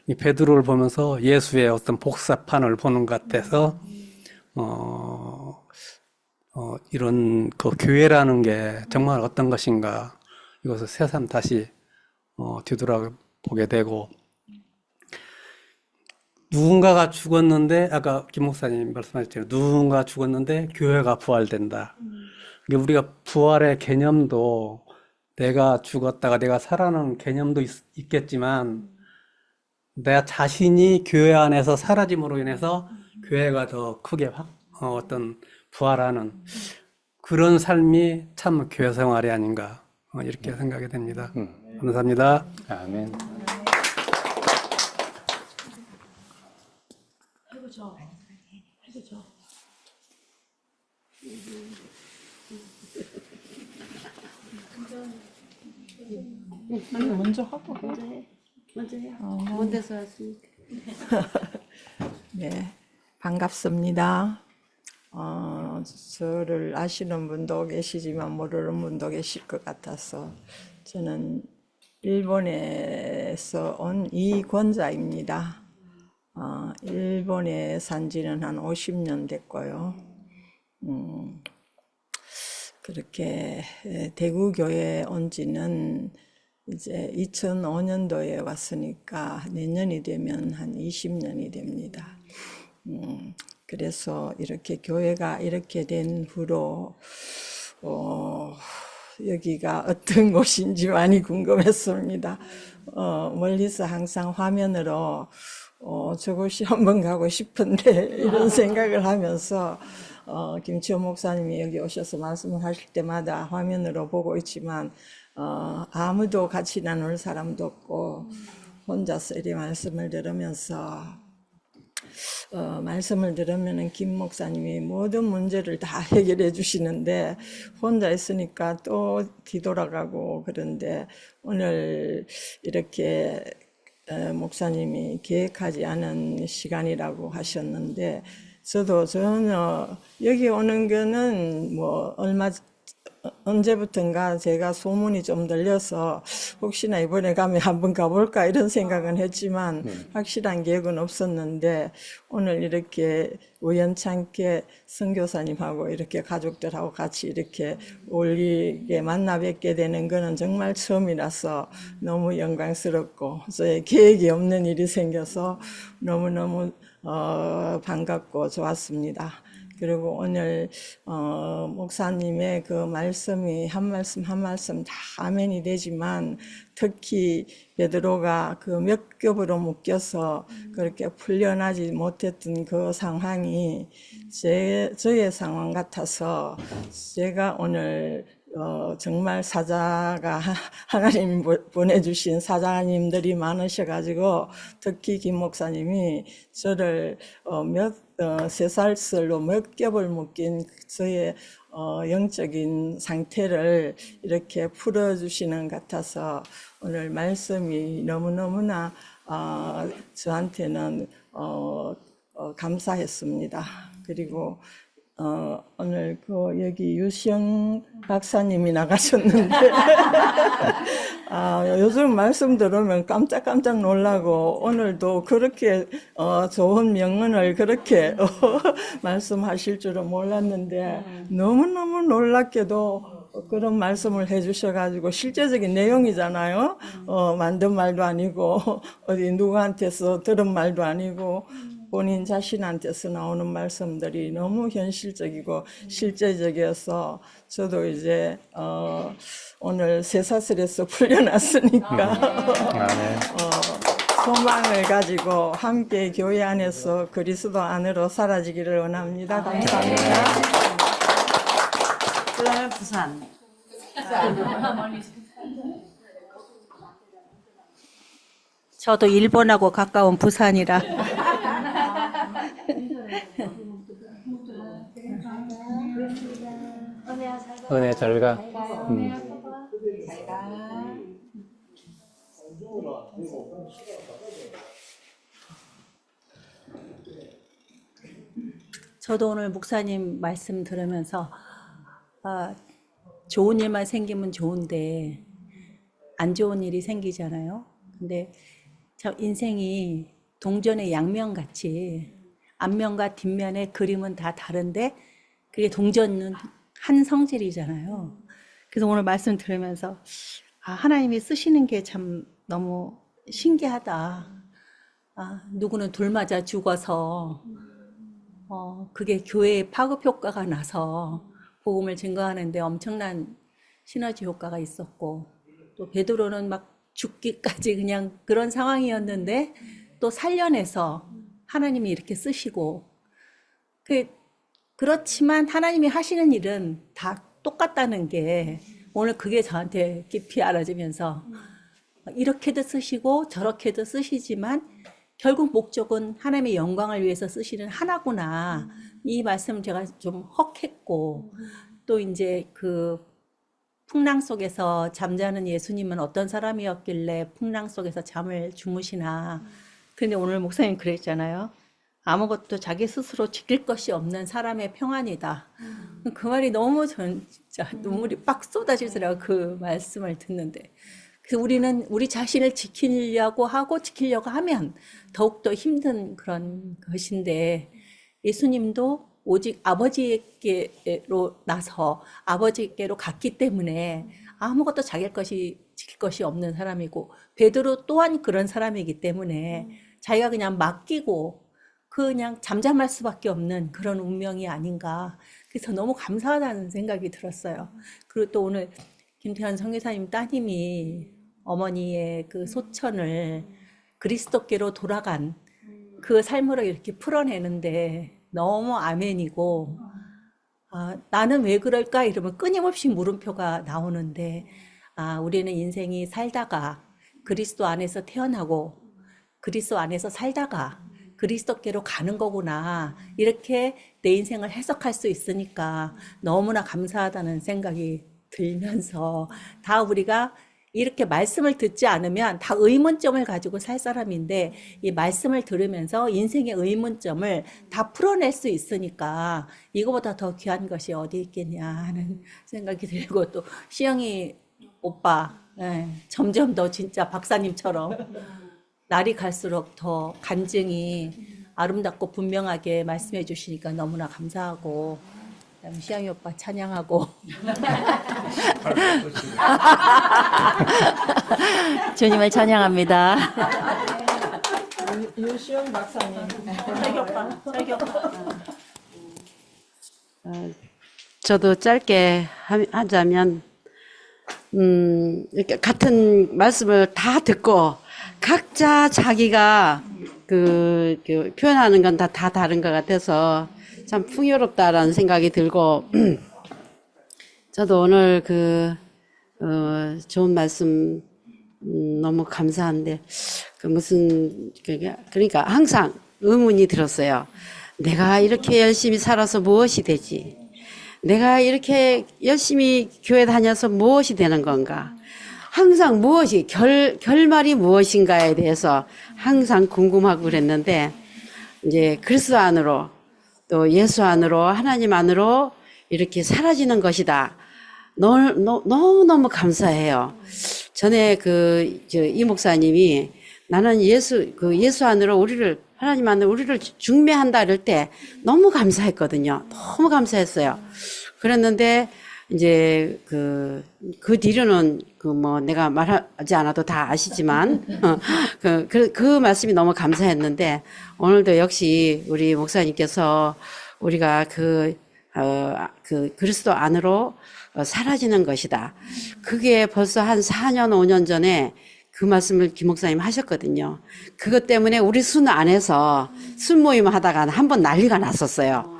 이 베드로를 보면서 예수의 어떤 복사판을 보는 것 같아서 이런 그 교회라는 게 정말 어떤 것인가 이것을 새삼 다시 뒤돌아보게 되고 누군가가 죽었는데 아까 김 목사님 말씀하셨잖아요. 누군가 죽었는데 교회가 부활된다. 우리가 부활의 개념도 내가 죽었다가 내가 살아나는 개념도 있겠지만 내 자신이 교회 안에서 사라짐으로 인해서 교회가 더 크게 어떤 부활하는 그런 삶이 참 교회 생활이 아닌가 이렇게 생각이 됩니다. 감사합니다. 아멘. 먼저 하고 해. 먼 데서 왔으니까. 네, 반갑습니다. 저를 아시는 분도 계시지만 모르는 분도 계실 것 같아서 저는 일본에서 온 이권자입니다. 일본에 산 지는 한 50년 됐고요. 그렇게 대구교회에 온 지는 이제 2005년도에 왔으니까 내년이 되면 한 20년이 됩니다. 그래서 이렇게 교회가 이렇게 된 후로 여기가 어떤 곳인지 많이 궁금했습니다. 멀리서 항상 화면으로 저곳이 한번 가고 싶은데 이런 생각을 하면서 김치호 목사님이 여기 오셔서 말씀을 하실 때마다 화면으로 보고 있지만 아무도 같이 나눌 사람도 없고 혼자서 이렇게 말씀을 들으면서 말씀을 들으면은 김 목사님이 모든 문제를 다 해결해 주시는데 혼자 있으니까 또 뒤돌아가고 그런데 오늘 이렇게 목사님이 계획하지 않은 시간이라고 하셨는데 저도 전혀 여기 오는 거는 뭐 언제부턴가 제가 소문이 좀 들려서 혹시나 이번에 가면 한번 가볼까 이런 생각은 했지만 확실한 계획은 없었는데 오늘 이렇게 우연찮게 선교사님하고 이렇게 가족들하고 같이 이렇게 올리게 만나 뵙게 되는 거는 정말 처음이라서 너무 영광스럽고 저의 계획이 없는 일이 생겨서 너무너무 반갑고 좋았습니다. 그리고 오늘 목사님의 그 말씀이 한 말씀 한 말씀 다 아멘이 되지만 특히 베드로가 그 몇 겹으로 묶여서 그렇게 풀려나지 못했던 그 상황이 저의 상황 같아서 제가 오늘 정말 사자가 하나님이 보내주신 사자님들이 많으셔가지고 특히 김 목사님이 저를 쇠살슬로 몇 겹을 묶인 저의 영적인 상태를 이렇게 풀어주시는 것 같아서 오늘 말씀이 너무너무나 저한테는 감사했습니다. 그리고 오늘 여기 유시영 박사님이 나가셨는데 요즘 말씀 들으면 깜짝깜짝 놀라고 오늘도 그렇게 좋은 명언을 그렇게 말씀하실 줄은 몰랐는데 너무너무 놀랍게도 그런 말씀을 해주셔가지고 실제적인 내용이잖아요. 만든 말도 아니고 어디 누구한테서 들은 말도 아니고 본인 자신한테서 나오는 말씀들이 너무 현실적이고 실제적이어서 저도 이제 오늘 쇠사슬에서 풀려났으니까 소망을 가지고 함께 교회 안에서 그리스도 안으로 사라지기를 원합니다. 감사합니다. 그러면 부산. 저도 일본하고 가까운 부산이라. 은혜 잘 가. 저도 오늘 목사님 말씀 들으면서 좋은 일만 생기면 좋은데 안 좋은 일이 생기잖아요. 근데 저 인생이 동전의 양면같이 앞면과 뒷면의 그림은 다 다른데 그게 동전은 한 성질이잖아요. 그래서 오늘 말씀 들으면서 하나님이 쓰시는 게 참 너무 신기하다. 누구는 돌 맞아 죽어서 그게 교회에 파급 효과가 나서 복음을 증거하는데 엄청난 시너지 효과가 있었고, 또 베드로는 막 죽기까지 그냥 그런 상황이었는데 또 살려내서 하나님이 이렇게 쓰시고, 그렇지만 하나님이 하시는 일은 다 똑같다는 게 오늘 그게 저한테 깊이 알아지면서, 이렇게도 쓰시고 저렇게도 쓰시지만 결국 목적은 하나님의 영광을 위해서 쓰시는 하나구나. 이 말씀 제가 좀 헉했고, 또 이제 그 풍랑 속에서 잠자는 예수님은 어떤 사람이었길래 풍랑 속에서 잠을 주무시나. 근데 오늘 목사님 그랬잖아요. 아무것도 자기 스스로 지킬 것이 없는 사람의 평안이다. 그 말이 너무 전 진짜 눈물이 빡 쏟아지더라고요. 그 말씀을 듣는데. 그래서 우리는 우리 자신을 지키려고 하고 지키려고 하면 더욱더 힘든 그런 것인데, 예수님도 오직 아버지께로 나서 아버지께로 갔기 때문에 아무것도 지킬 것이 없는 사람이고, 베드로 또한 그런 사람이기 때문에 자기가 그냥 맡기고 그냥 잠잠할 수밖에 없는 그런 운명이 아닌가. 그래서 너무 감사하다는 생각이 들었어요. 그리고 또 오늘 김태현 선교사님 따님이 어머니의 그 소천을 그리스도께로 돌아간 그 삶으로 이렇게 풀어내는데 너무 아멘이고, 나는 왜 그럴까 이러면 끊임없이 물음표가 나오는데, 우리는 인생이 살다가 그리스도 안에서 태어나고 그리스도 안에서 살다가 그리스도께로 가는 거구나, 이렇게 내 인생을 해석할 수 있으니까 너무나 감사하다는 생각이 들면서, 다 우리가 이렇게 말씀을 듣지 않으면 다 의문점을 가지고 살 사람인데, 이 말씀을 들으면서 인생의 의문점을 다 풀어낼 수 있으니까 이거보다 더 귀한 것이 어디 있겠냐 하는 생각이 들고, 또 시영이 오빠, 점점 더 진짜 박사님처럼 날이 갈수록 더 간증이 아름답고 분명하게 말씀해 주시니까 너무나 감사하고, 그다음에 시영이 오빠 찬양하고 주님을 찬양합니다. 유시영 박사님. 설교 오빠. 저도 짧게 하자면, 이렇게 같은 말씀을 다 듣고 각자 자기가 그 표현하는 건 다 다른 것 같아서 참 풍요롭다라는 생각이 들고, 저도 오늘 좋은 말씀 너무 감사한데, 그러니까 항상 의문이 들었어요. 내가 이렇게 열심히 살아서 무엇이 되지? 내가 이렇게 열심히 교회 다녀서 무엇이 되는 건가? 항상 결말이 무엇인가에 대해서 항상 궁금하고 그랬는데, 이제 그리스도 안으로, 또 예수 안으로, 하나님 안으로 이렇게 사라지는 것이다. 너무너무 감사해요. 전에 이 목사님이 나는 예수 안으로 하나님 안으로 우리를 중매한다 이럴 때 너무 감사했거든요. 너무 감사했어요. 그랬는데, 이제 그 뒤로는 내가 말하지 않아도 다 아시지만, 그 말씀이 너무 감사했는데, 오늘도 역시 우리 목사님께서 우리가 그리스도 안으로 사라지는 것이다. 그게 벌써 한 4년, 5년 전에 그 말씀을 김 목사님 하셨거든요. 그것 때문에 우리 순 안에서 술 모임 하다가 한번 난리가 났었어요.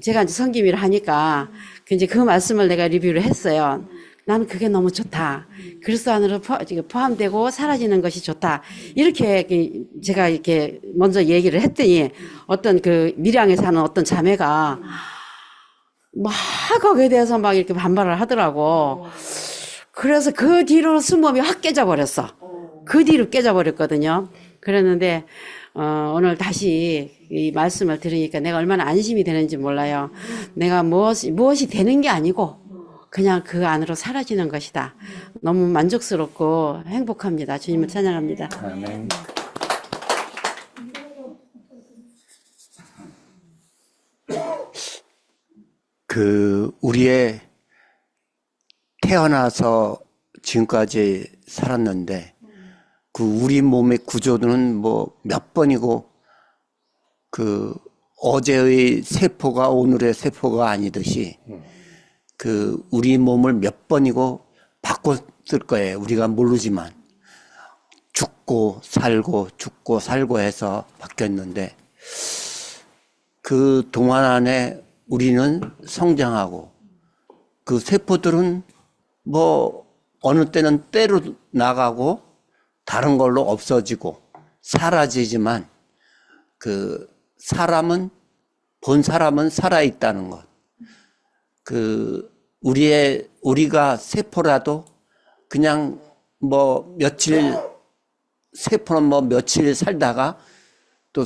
제가 이제 성김이를 하니까, 이제 그 말씀을 내가 리뷰를 했어요. 나는 그게 너무 좋다. 그리스도 안으로 포함되고 사라지는 것이 좋다. 이렇게 제가 이렇게 먼저 얘기를 했더니, 어떤 밀양에 사는 어떤 자매가 막 거기에 대해서 막 이렇게 반발을 하더라고. 그래서 그 뒤로 순몸이 확 깨져버렸어. 그 뒤로 깨져버렸거든요. 그랬는데, 오늘 다시 이 말씀을 들으니까 내가 얼마나 안심이 되는지 몰라요. 내가 무엇이 되는 게 아니고 그냥 그 안으로 사라지는 것이다. 너무 만족스럽고 행복합니다. 주님을 찬양합니다. 아멘. 우리의 태어나서 지금까지 살았는데, 우리 몸의 구조는 몇 번이고, 어제의 세포가 오늘의 세포가 아니듯이, 그 우리 몸을 몇 번이고 바꿨을 거예요. 우리가 모르지만 죽고 살고 해서 바뀌었는데 그 동안 안에 우리는 성장하고 그 세포들은 뭐 어느 때는 때로 나가고 다른 걸로 없어지고 사라지지만 그 본 사람은 살아있다는 것. 그 우리가 세포라도 그냥 뭐 세포는 뭐 며칠 살다가 또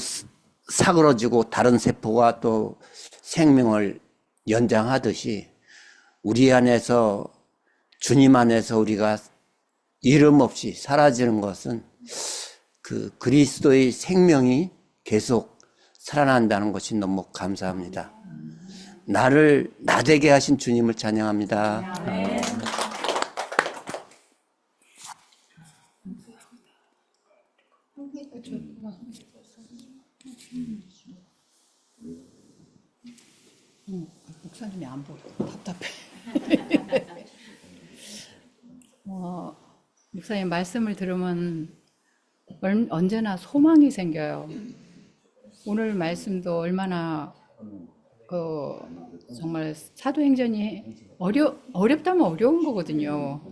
사그러지고 다른 세포가 또 생명을 연장하듯이 우리 안에서 주님 안에서 우리가 이름 없이 사라지는 것은 그 그리스도의 생명이 계속 살아난다는 것이 너무 감사합니다. 나를 나되게 하신 주님을 찬양합니다. 목사님이 안 보여. 답답해. 목사님 말씀을 들으면 언제나 소망이 생겨요. 오늘 말씀도 얼마나 정말 사도행전이 어렵다면 어려운 거거든요.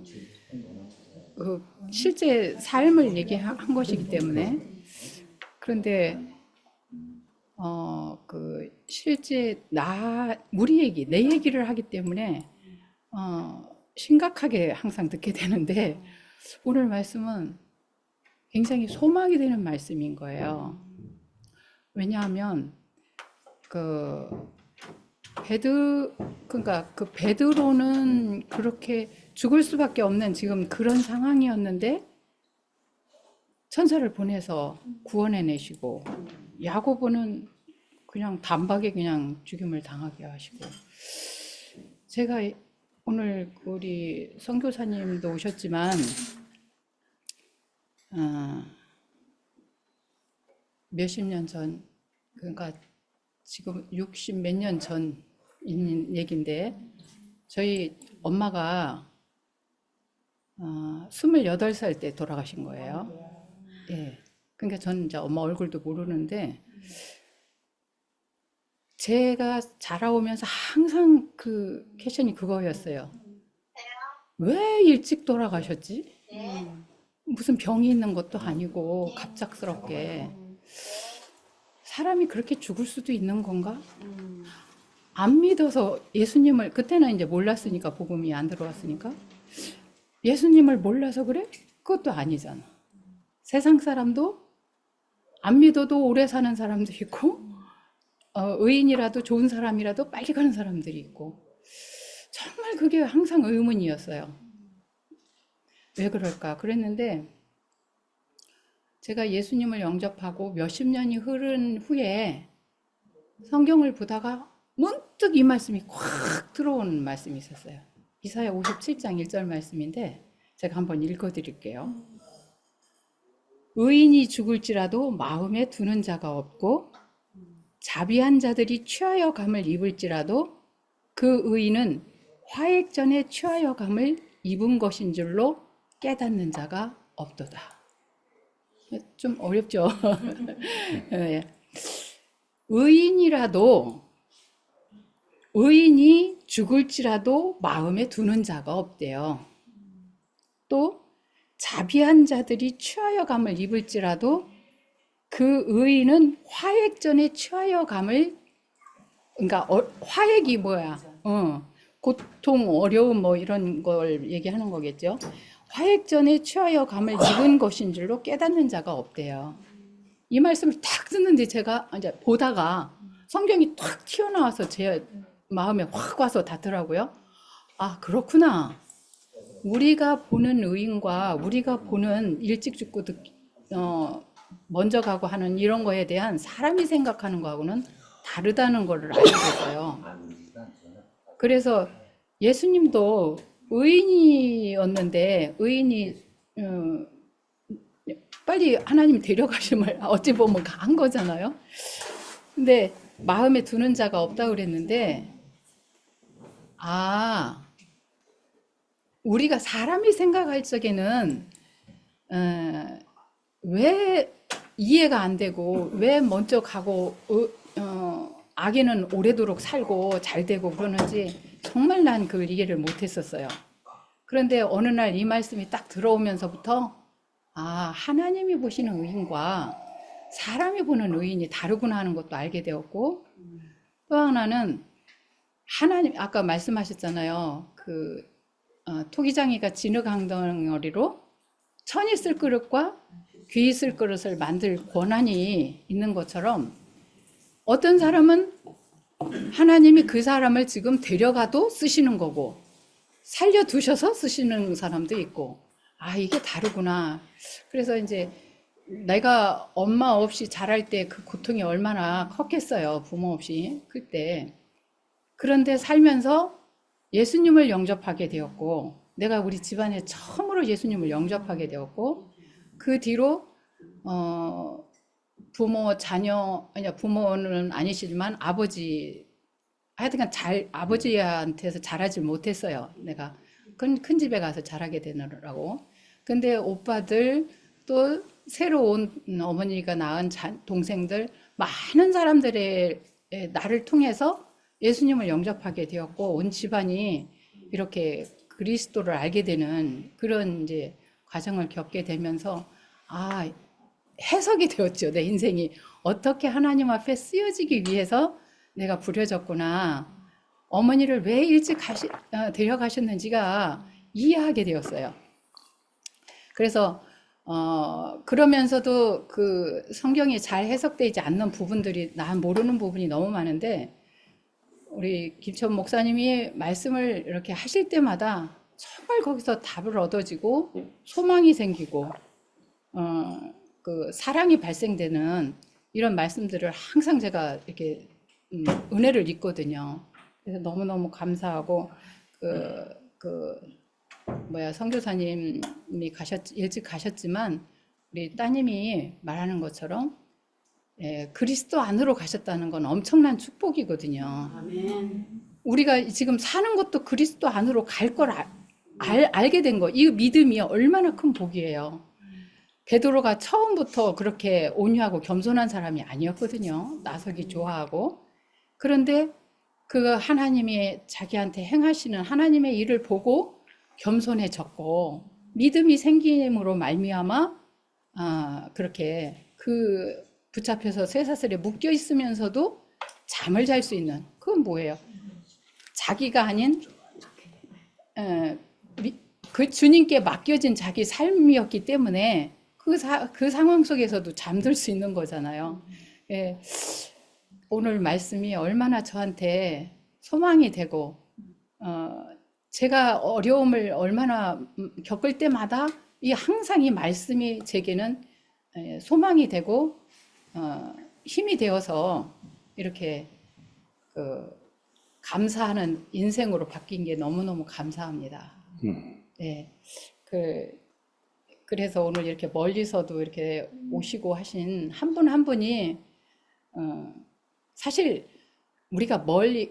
실제 삶을 얘기한 것이기 때문에. 그런데 실제 우리 얘기, 내 얘기를 하기 때문에 심각하게 항상 듣게 되는데 오늘 말씀은 굉장히 소망이 되는 말씀인 거예요. 왜냐하면 그러니까 그 베드로는 그렇게 죽을 수밖에 없는 지금 그런 상황이었는데 천사를 보내서 구원해내시고 야고보는 그냥 단박에 그냥 죽임을 당하게 하시고 제가 오늘 우리 선교사님도 오셨지만 몇십 년 전 그러니까 지금 60 몇 년 전 있는 얘기인데 저희 엄마가 28살 때 돌아가신 거예요. 예. 그러니까 저는 이제 엄마 얼굴도 모르는데 제가 자라오면서 항상 그 퀘션이 그거였어요. 왜 일찍 돌아가셨지? 무슨 병이 있는 것도 아니고 갑작스럽게 사람이 그렇게 죽을 수도 있는 건가? 안 믿어서 예수님을 그때는 이제 몰랐으니까 복음이 안 들어왔으니까 예수님을 몰라서 그래? 그것도 아니잖아. 세상 사람도 안 믿어도 오래 사는 사람도 있고 의인이라도 좋은 사람이라도 빨리 가는 사람들이 있고 정말 그게 항상 의문이었어요. 왜 그럴까? 그랬는데 제가 예수님을 영접하고 몇십 년이 흐른 후에 성경을 보다가 문득 이 말씀이 콱 들어오는 말씀이 있었어요. 이사야 57장 1절 말씀인데 제가 한번 읽어드릴게요. 의인이 죽을지라도 마음에 두는 자가 없고 자비한 자들이 취하여 감을 입을지라도 그 의인은 화액 전에 취하여 감을 입은 것인 줄로 깨닫는 자가 없도다. 좀 어렵죠? 의인이 죽을지라도 마음에 두는 자가 없대요. 또 자비한 자들이 취하여 감을 입을지라도 그 의인은 화액 전에 취하여 감을 그러니까 화액이 뭐야? 고통, 어려움 뭐 이런 걸 얘기하는 거겠죠. 화액 전에 취하여 감을 입은 것인 줄로 깨닫는 자가 없대요. 이 말씀을 딱 듣는데 제가 이제 보다가 성경이 탁 튀어나와서 제 마음에 확 와서 닿더라고요. 아, 그렇구나. 우리가 보는 의인과 우리가 보는 일찍 죽고 먼저 가고 하는 이런 거에 대한 사람이 생각하는 거하고는 다르다는 걸 알게 됐어요. 그래서 예수님도 의인이었는데 의인이 빨리 하나님 데려가심을 어찌 보면 간 거잖아요. 근데 마음에 두는 자가 없다 그랬는데 우리가 사람이 생각할 적에는 왜 이해가 안 되고 왜 먼저 가고 아기는 오래도록 살고 잘 되고 그러는지 정말 난 그걸 이해를 못했었어요. 그런데 어느 날 이 말씀이 딱 들어오면서부터 하나님이 보시는 의인과 사람이 보는 의인이 다르구나 하는 것도 알게 되었고, 또 하나는 하나님 아까 말씀하셨잖아요. 토기장이가 진흙항덩어리로 천이 쓸 그릇과 귀 쓸 그릇을 만들 권한이 있는 것처럼 어떤 사람은 하나님이 그 사람을 지금 데려가도 쓰시는 거고 살려두셔서 쓰시는 사람도 있고, 이게 다르구나. 그래서 이제 내가 엄마 없이 자랄 때 그 고통이 얼마나 컸겠어요. 부모 없이 클 때. 그런데 살면서 예수님을 영접하게 되었고, 내가 우리 집안에 처음으로 예수님을 영접하게 되었고, 그 뒤로 부모는 아니시지만 아버지, 하여튼간 아버지한테서 자라질 못했어요. 내가 큰 집에 가서 자라게 되느라고. 근데 오빠들, 또 새로 온 어머니가 낳은 동생들, 많은 사람들의 나를 통해서 예수님을 영접하게 되었고, 온 집안이 이렇게 그리스도를 알게 되는 그런 이제 과정을 겪게 되면서 해석이 되었죠. 내 인생이 어떻게 하나님 앞에 쓰여지기 위해서 내가 부려졌구나. 어머니를 왜 일찍 데려가셨는지가 이해하게 되었어요. 그래서 그러면서도 그 성경이 잘 해석되지 않는 부분들이, 난 모르는 부분이 너무 많은데, 우리 김천 목사님이 말씀을 이렇게 하실 때마다 정말 거기서 답을 얻어지고 소망이 생기고 그 사랑이 발생되는 이런 말씀들을 항상 제가 이렇게 은혜를 입거든요. 그래서 너무너무 감사하고, 선교사님이 일찍 가셨지만 우리 따님이 말하는 것처럼 그리스도 안으로 가셨다는 건 엄청난 축복이거든요. 아멘. 우리가 지금 사는 것도 그리스도 안으로 갈 걸 알게 된 거, 이 믿음이 얼마나 큰 복이에요. 베드로가 처음부터 그렇게 온유하고 겸손한 사람이 아니었거든요. 나서기 좋아하고. 그런데 그 하나님이 자기한테 행하시는 하나님의 일을 보고 겸손해졌고, 믿음이 생김으로 말미암아 그렇게 붙잡혀서 쇠사슬에 묶여 있으면서도 잠을 잘 수 있는, 그건 뭐예요? 자기가 아닌 그 주님께 맡겨진 자기 삶이었기 때문에 그 상황 속에서도 잠들 수 있는 거잖아요. 오늘 말씀이 얼마나 저한테 소망이 되고, 제가 어려움을 얼마나 겪을 때마다 항상 이 말씀이 제게는 소망이 되고 힘이 되어서 이렇게 감사하는 인생으로 바뀐 게 너무너무 감사합니다. 네. 그래서 오늘 이렇게 멀리서도 이렇게 오시고 하신 한 분 한 분이 사실 우리가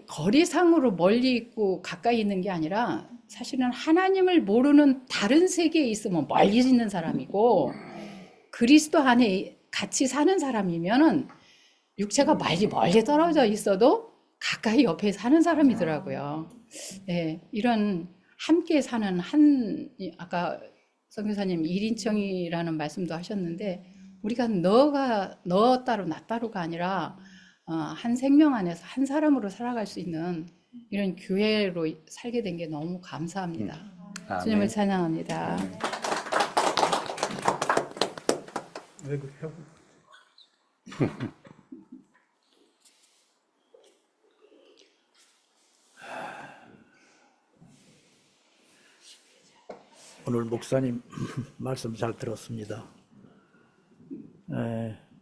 거리상으로 멀리 있고 가까이 있는 게 아니라, 사실은 하나님을 모르는 다른 세계에 있으면 멀리 있는 사람이고, 그리스도 안에 같이 사는 사람이면은 육체가 멀리 떨어져 있어도 가까이 옆에 사는 사람이더라고요. 네, 이런 함께 사는 아까 선교사님 1인칭이라는 말씀도 하셨는데, 우리가 너 따로 나 따로가 아니라 한 생명 안에서 한 사람으로 살아갈 수 있는 이런 교회로 살게 된 게 너무 감사합니다. 주님을 찬양합니다. 왜 그래요? 오늘 목사님 말씀 잘 들었습니다.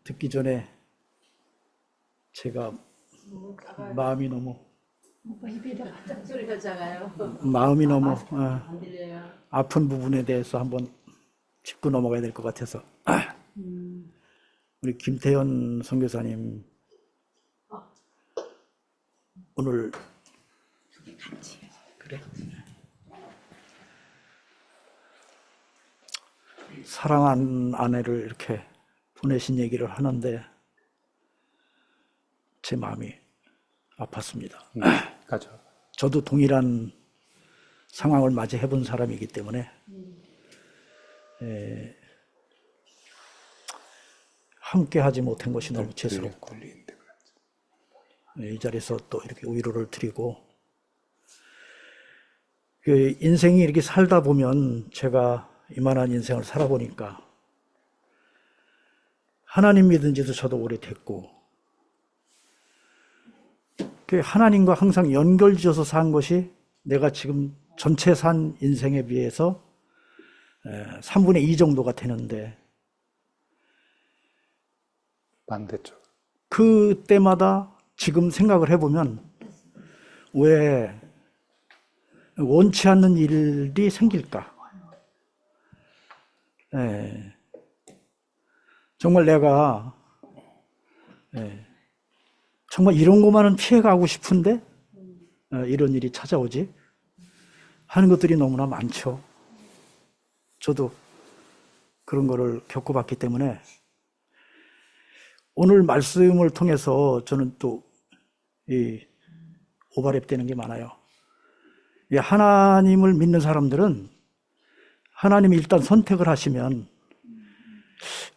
듣기 전에 제가 마음이 너무 아픈 부분에 대해서 한번 짚고 넘어가야 될 것 같아서, 우리 김태현 선교사님 오늘 그래. 사랑한 아내를 이렇게 보내신 얘기를 하는데 제 마음이 아팠습니다. 가죠. 저도 동일한 상황을 맞이해 본 사람이기 때문에 함께 하지 못한 것이 너무 죄스럽고 이 자리에서 또 이렇게 위로를 드리고 그 인생이 이렇게 살다 보면 제가 이만한 인생을 살아보니까 하나님 믿은 지도 저도 오래됐고 그 하나님과 항상 연결지어서 산 것이 내가 지금 전체 산 인생에 비해서 3분의 2 정도가 되는데 반대쪽. 그때마다 지금 생각을 해보면 왜 원치 않는 일이 생길까? 정말 내가 정말 이런 것만은 피해가고 싶은데 이런 일이 찾아오지 하는 것들이 너무나 많죠. 저도 그런 거를 겪어봤기 때문에 오늘 말씀을 통해서 저는 또 이 오버랩 되는 게 많아요. 하나님을 믿는 사람들은 하나님이 일단 선택을 하시면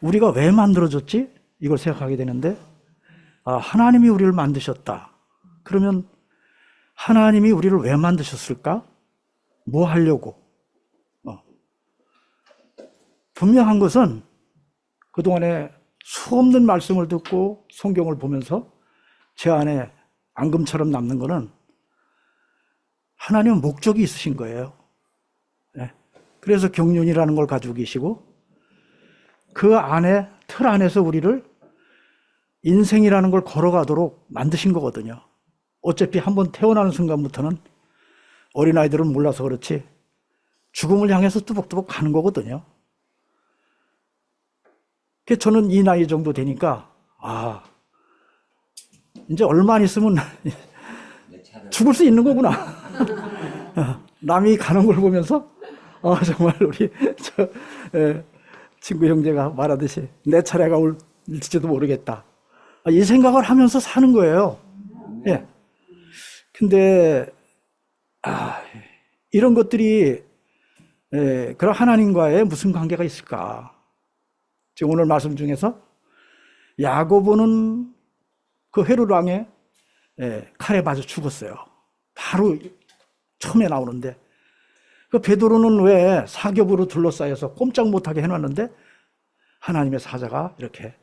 우리가 왜 만들어졌지? 이걸 생각하게 되는데 하나님이 우리를 만드셨다. 그러면 하나님이 우리를 왜 만드셨을까? 뭐 하려고? 분명한 것은 그동안에 수없는 말씀을 듣고 성경을 보면서 제 안에 앙금처럼 남는 거는 하나님은 목적이 있으신 거예요. 그래서 경륜이라는 걸 가지고 계시고 그 안에 틀 안에서 우리를 인생이라는 걸 걸어가도록 만드신 거거든요. 어차피 한번 태어나는 순간부터는 어린아이들은 몰라서 그렇지 죽음을 향해서 뚜벅뚜벅 가는 거거든요. 그래서 저는 이 나이 정도 되니까 이제 얼마 안 있으면 죽을 수 있는 거구나. 남이 가는 걸 보면서 정말 우리 친구 형제가 말하듯이 내 차례가 올지도 모르겠다. 이 생각을 하면서 사는 거예요. 근데 이런 것들이 그런 하나님과의 무슨 관계가 있을까? 지금 오늘 말씀 중에서 야고보는 그 헤롯 왕의 칼에 맞아 죽었어요. 바로 처음에 나오는데 그 베드로는 왜 사격으로 둘러싸여서 꼼짝 못하게 해놨는데 하나님의 사자가 이렇게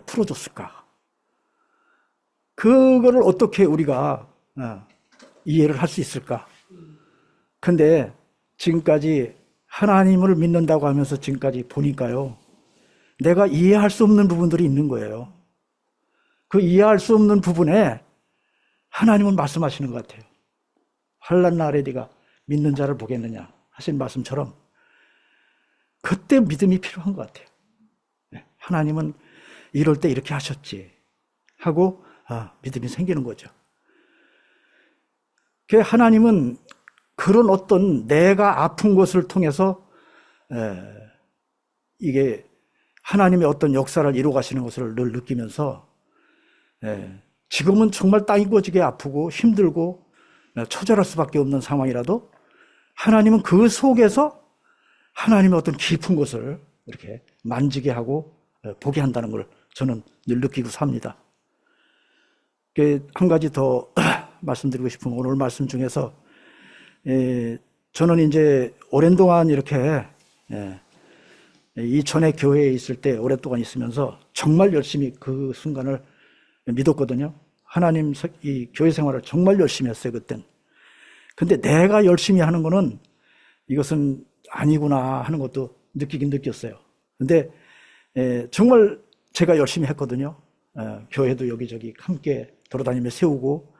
풀어줬을까? 그거를 어떻게 우리가 이해를 할 수 있을까? 근데 지금까지 하나님을 믿는다고 하면서 지금까지 보니까요, 내가 이해할 수 없는 부분들이 있는 거예요. 그 이해할 수 없는 부분에 하나님은 말씀하시는 것 같아요. 환난 날에 네가 믿는 자를 보겠느냐 하신 말씀처럼 그때 믿음이 필요한 것 같아요. 하나님은 이럴 때 이렇게 하셨지 하고 믿음이 생기는 거죠. 하나님은 그런 어떤 내가 아픈 것을 통해서 이게 하나님의 어떤 역사를 이루어 가시는 것을 늘 느끼면서 지금은 정말 땅이 꺼지게 아프고 힘들고 처절할 수밖에 없는 상황이라도 하나님은 그 속에서 하나님의 어떤 깊은 것을 이렇게 만지게 하고 보게 한다는 걸 저는 늘 느끼고 삽니다. 한 가지 더 말씀드리고 싶은 오늘 말씀 중에서 저는 이제 오랜 동안 이렇게 이천의 교회에 있을 때 오랫동안 있으면서 정말 열심히 그 순간을 믿었거든요. 하나님 이 교회 생활을 정말 열심히 했어요, 그땐. 근데 내가 열심히 하는 거는 이것은 아니구나 하는 것도 느끼긴 느꼈어요. 근데 정말 제가 열심히 했거든요. 교회도 여기저기 함께 돌아다니며 세우고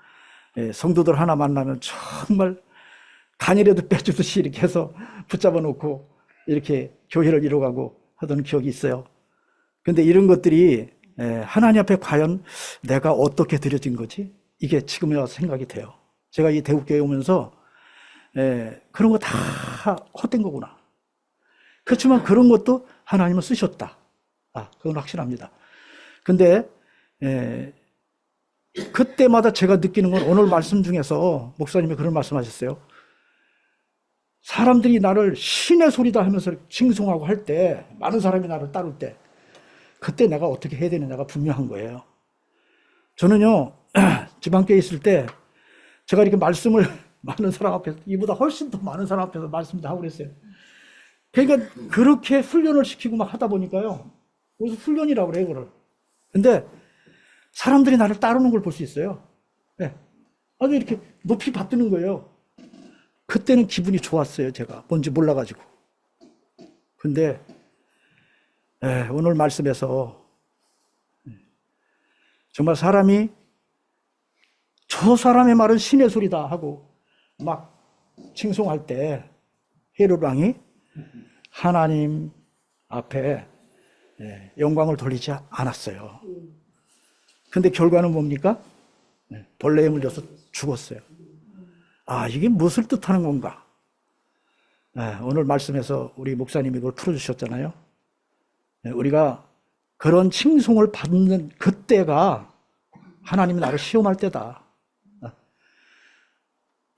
성도들 하나 만나면 정말 간이라도 빼주듯이 이렇게 해서 붙잡아 놓고 이렇게 교회를 이뤄가고 하던 기억이 있어요. 근데 이런 것들이 하나님 앞에 과연 내가 어떻게 드려진 거지? 이게 지금에 와서 생각이 돼요. 제가 이 대국교회 오면서 그런 거 다 헛된 거구나. 그렇지만 그런 것도 하나님은 쓰셨다. 그건 확실합니다. 근데 그때마다 제가 느끼는 건 오늘 말씀 중에서 목사님이 그런 말씀하셨어요. 사람들이 나를 신의 소리다 하면서 칭송하고 할 때, 많은 사람이 나를 따를 때, 그때 내가 어떻게 해야 되느냐가 분명한 거예요. 저는요, 지방교회에 있을 때 제가 이렇게 말씀을 많은 사람 앞에서, 이보다 훨씬 더 많은 사람 앞에서 말씀도 하고 그랬어요. 그러니까 그렇게 훈련을 시키고 막 하다 보니까요, 무슨 훈련이라고 그래요, 그걸. 근데 사람들이 나를 따르는 걸 볼 수 있어요. 아주 이렇게 높이 받드는 거예요. 그때는 기분이 좋았어요, 제가. 뭔지 몰라가지고. 근데 오늘 말씀에서 정말 사람이 저 사람의 말은 신의 소리다 하고 막 칭송할 때 헤롯 왕이 하나님 앞에 영광을 돌리지 않았어요. 근데 결과는 뭡니까? 벌레에 물려서 죽었어요. 이게 무엇을 뜻하는 건가? 오늘 말씀에서 우리 목사님이 이걸 풀어주셨잖아요. 우리가 그런 칭송을 받는 그때가 하나님이 나를 시험할 때다.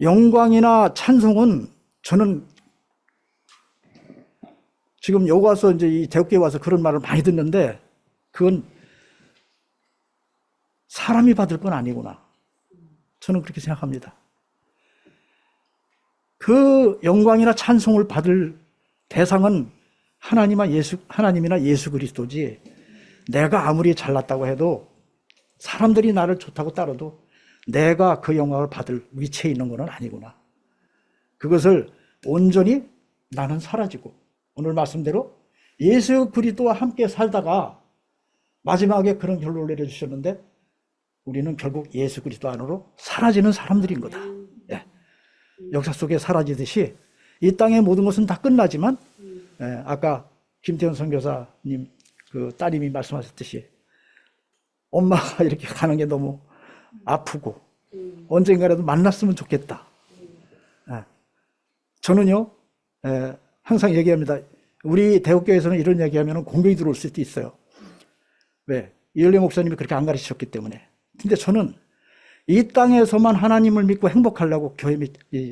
영광이나 찬송은 저는 지금 여기 와서 이제 이 대학교에 와서 그런 말을 많이 듣는데 그건 사람이 받을 건 아니구나. 저는 그렇게 생각합니다. 그 영광이나 찬송을 받을 대상은 하나님이나 예수 그리스도지, 내가 아무리 잘났다고 해도 사람들이 나를 좋다고 따라도 내가 그 영광을 받을 위치에 있는 것은 아니구나. 그것을 온전히 나는 사라지고, 오늘 말씀대로 예수 그리스도와 함께 살다가 마지막에 그런 결론을 내려주셨는데 우리는 결국 예수 그리스도 안으로 사라지는 사람들인 거다. 역사 속에 사라지듯이 이 땅의 모든 것은 다 끝나지만 아까 김태현 선교사님 그 따님이 말씀하셨듯이 엄마가 이렇게 가는 게 너무 아프고 언젠가라도 만났으면 좋겠다. 저는요 항상 얘기합니다. 우리 대학교에서는 이런 얘기하면 공격이 들어올 수도 있어요. 왜? 이열래 목사님이 그렇게 안 가르치셨기 때문에. 근데 저는 이 땅에서만 하나님을 믿고 행복하려고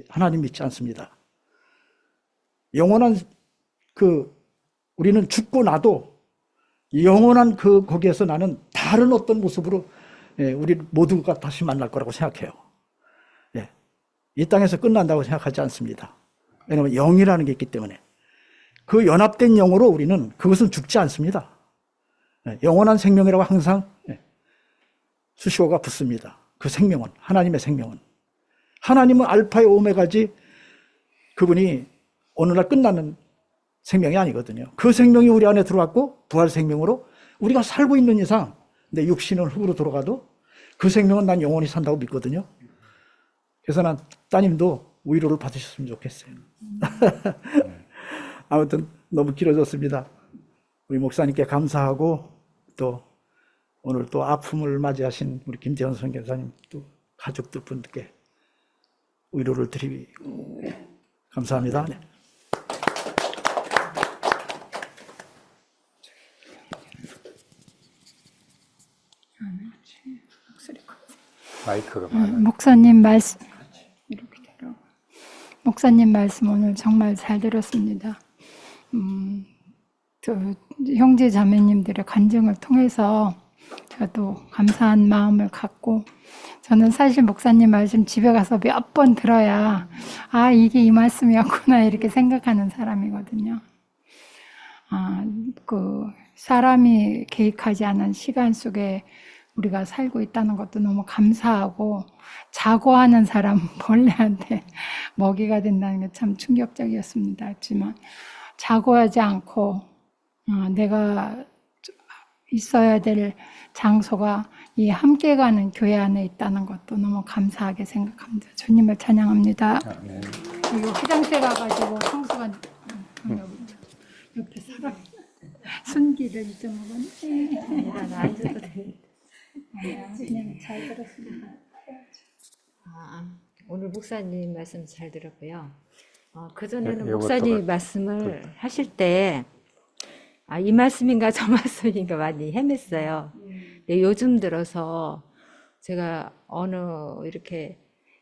하나님 믿지 않습니다. 영원한 우리는 죽고 나도 영원한 거기에서 나는 다른 어떤 모습으로 우리 모두가 다시 만날 거라고 생각해요. 이 땅에서 끝난다고 생각하지 않습니다. 왜냐하면 영이라는 게 있기 때문에. 그 연합된 영으로 우리는 그것은 죽지 않습니다. 영원한 생명이라고 항상 수식어가 붙습니다. 그 생명은, 하나님의 생명은. 하나님은 알파의 오메가지, 그분이 어느 날 끝나는 생명이 아니거든요. 그 생명이 우리 안에 들어왔고 부활 생명으로 우리가 살고 있는 이상 내 육신은 흙으로 돌아가도 그 생명은 난 영원히 산다고 믿거든요. 그래서 난 따님도 위로를 받으셨으면 좋겠어요. 아무튼 너무 길어졌습니다. 우리 목사님께 감사하고 또 오늘 또 아픔을 맞이하신 우리 김태현 선교사님 또 가족들 분들께 위로를 드리고 감사합니다. 마이크가 많아요. 목사님 말씀 오늘 정말 잘 들었습니다. 형제 자매님들의 간증을 통해서 저도 감사한 마음을 갖고, 저는 사실 목사님 말씀 집에 가서 몇 번 들어야 이게 이 말씀이었구나 이렇게 생각하는 사람이거든요. 사람이 계획하지 않은 시간 속에 우리가 살고 있다는 것도 너무 감사하고, 자고 하는 사람 벌레한테 먹이가 된다는 게 참 충격적이었습니다. 하지만 자고 하지 않고 내가 있어야 될 장소가 이 함께 가는 교회 안에 있다는 것도 너무 감사하게 생각합니다. 주님을 찬양합니다. 그리고 화장실 가가지고 성수가 옆에 사람 순기를 잊어먹었네. 그냥 잘 들었습니다. 오늘 목사님 말씀 잘 들었고요. 그전에는 예, 목사님 요것도 말씀을 하실 때, 이 말씀인가 저 말씀인가 많이 헤맸어요. 근데 요즘 들어서 제가 이렇게,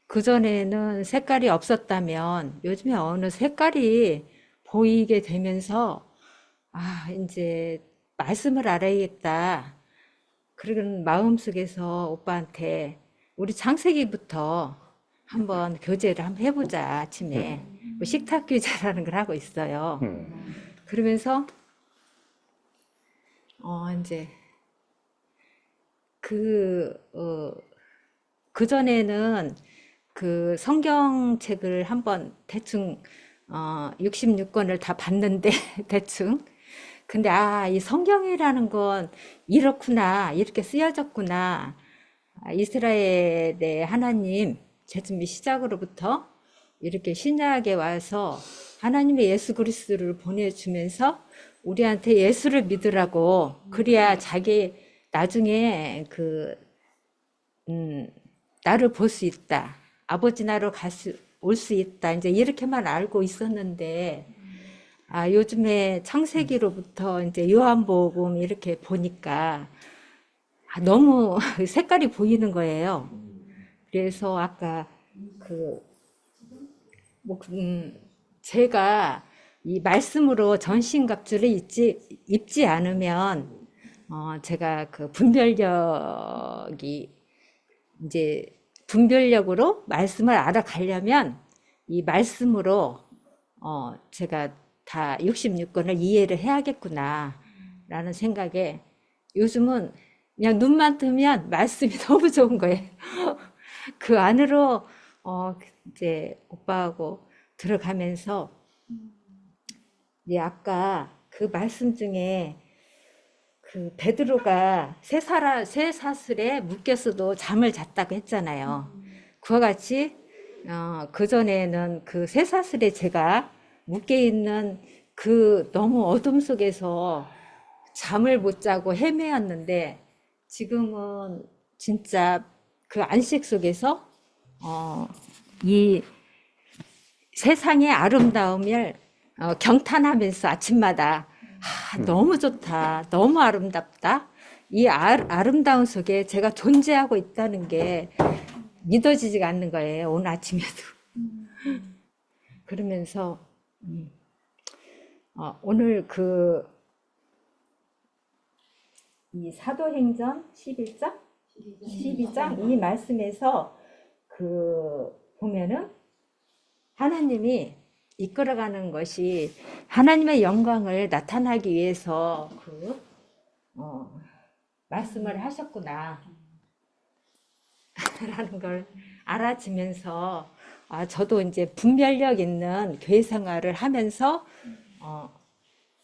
그전에는 색깔이 없었다면 요즘에 어느 색깔이 보이게 되면서, 이제 말씀을 알아야겠다. 그런 마음속에서 오빠한테 우리 창세기부터 한번 교제를 한번 해보자, 아침에. 뭐 식탁 교제라는 걸 하고 있어요. 그러면서, 이제, 그전에는 그 성경책을 한번 대충, 66권을 다 봤는데, 대충. 근데, 이 성경이라는 건 이렇구나, 이렇게 쓰여졌구나. 이스라엘의 하나님, 제준비 시작으로부터 이렇게 신약에 와서 하나님의 예수 그리스도를 보내주면서 우리한테 예수를 믿으라고, 그래야 자기 나중에 나를 볼 수 있다. 아버지 나로 올 수 있다. 이제 이렇게만 알고 있었는데, 요즘에 창세기로부터 이제 요한복음 이렇게 보니까 너무 색깔이 보이는 거예요. 그래서 아까 제가 이 말씀으로 전신갑주를 입지 않으면, 제가 그 분별력으로 말씀을 알아가려면 이 말씀으로, 제가 다 66권을 이해를 해야겠구나 라는 생각에 요즘은 그냥 눈만 뜨면 말씀이 너무 좋은 거예요. 그 안으로 이제 오빠하고 들어가면서, 아까 그 말씀 중에 그 베드로가 쇠사슬에 묶였어도 잠을 잤다고 했잖아요. 그와 같이 그전에는 그 쇠사슬에 제가 묶여 있는 그 너무 어둠 속에서 잠을 못 자고 헤매었는데, 지금은 진짜 그 안식 속에서 이 세상의 아름다움을 경탄하면서 아침마다 너무 좋다, 너무 아름답다. 이 아름다움 속에 제가 존재하고 있다는 게 믿어지지가 않는 거예요, 오늘 아침에도. 그러면서 오늘 이 사도행전 12장 이 말씀에서 보면은 하나님이 이끌어가는 것이 하나님의 영광을 나타나기 위해서 말씀을 하셨구나 라는 걸 알아지면서, 저도 이제 분별력 있는 교회 생활을 하면서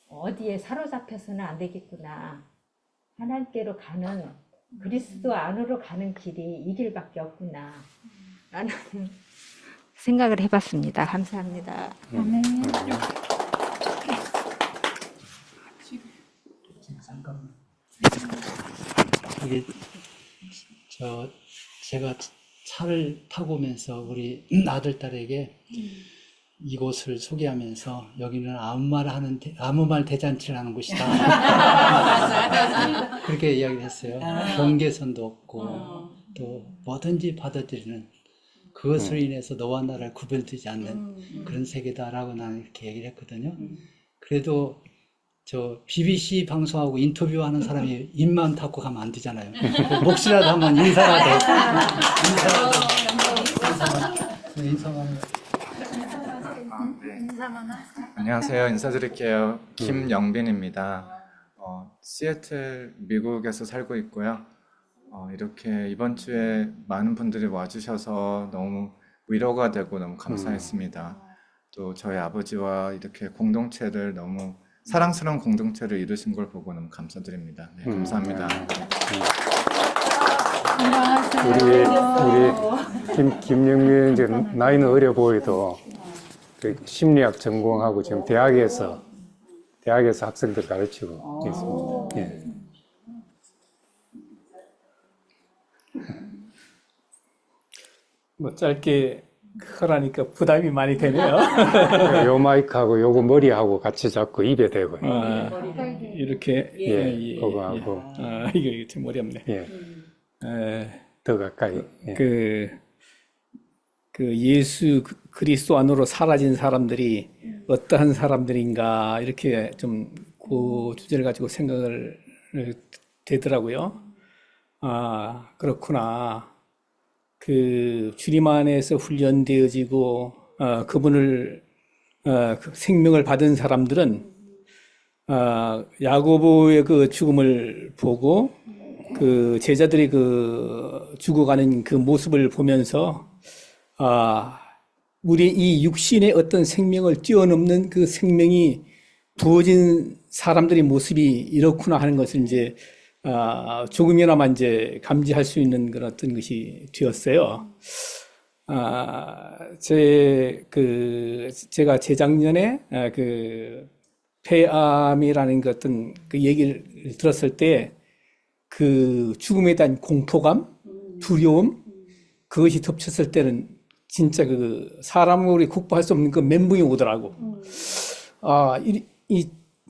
어디에 사로잡혀서는 안 되겠구나. 하나님께로 가는, 그리스도 안으로 가는 길이 이 길밖에 없구나 라는 생각을 해봤습니다. 감사합니다. 아멘. 이게 제가 차를 타고 오면서 우리 아들 딸에게 이곳을 소개하면서 여기는 아무 말 대잔치를 하는 곳이다. 그렇게 이야기를 했어요. 경계선도 없고 또 뭐든지 받아들이는, 그것으로 인해서 너와 나를 구별되지 않는 그런 세계다라고 나는 이렇게 얘기를 했거든요. 그래도 저 BBC 방송하고 인터뷰하는 사람이 입만 닫고 가면 안 되잖아요. 몫이라도 한번 인사라도. 안녕하세요. 인사드릴게요. 김영빈입니다. 시애틀 미국에서 살고 있고요. 이렇게 이번 주에 많은 분들이 와주셔서 너무 위로가 되고 너무 감사했습니다. 또 저희 아버지와 이렇게 공동체를, 너무 사랑스러운 공동체를 이루신 걸 보고 너무 감사드립니다. 네, 감사합니다. 안녕하세요. 우리 김영민 이제 나이는 어려 보여도 그 심리학 전공하고 지금 대학에서 학생들 가르치고 있습니다. 예. 뭐 짧게 그러니까 부담이 많이 되네요. 요 마이크하고 요거 머리하고 같이 잡고 입에 대고. 이렇게. 예, 그거 하고. 이거 참 어렵네. 예. 더 가까이. 예. 그 예수 그리스도 안으로 사라진 사람들이 어떠한 사람들인가 이렇게 좀 그 주제를 가지고 생각을 되더라고요. 아, 그렇구나. 그 주님 안에서 훈련되어지고 그분을 그 생명을 받은 사람들은 야고보의 그 죽음을 보고 그 제자들이 그 죽어가는 그 모습을 보면서 우리 이 육신의 어떤 생명을 뛰어넘는 그 생명이 부어진 사람들의 모습이 이렇구나 하는 것을 이제 조금이나마 이제 감지할 수 있는 그런 어떤 것이 되었어요. 제가 재작년에 그 폐암이라는 그 어떤 그 얘기를 들었을 때 그 죽음에 대한 공포감, 두려움, 그것이 덮쳤을 때는 진짜 그 사람으로 극복할 수 없는 그 멘붕이 오더라고.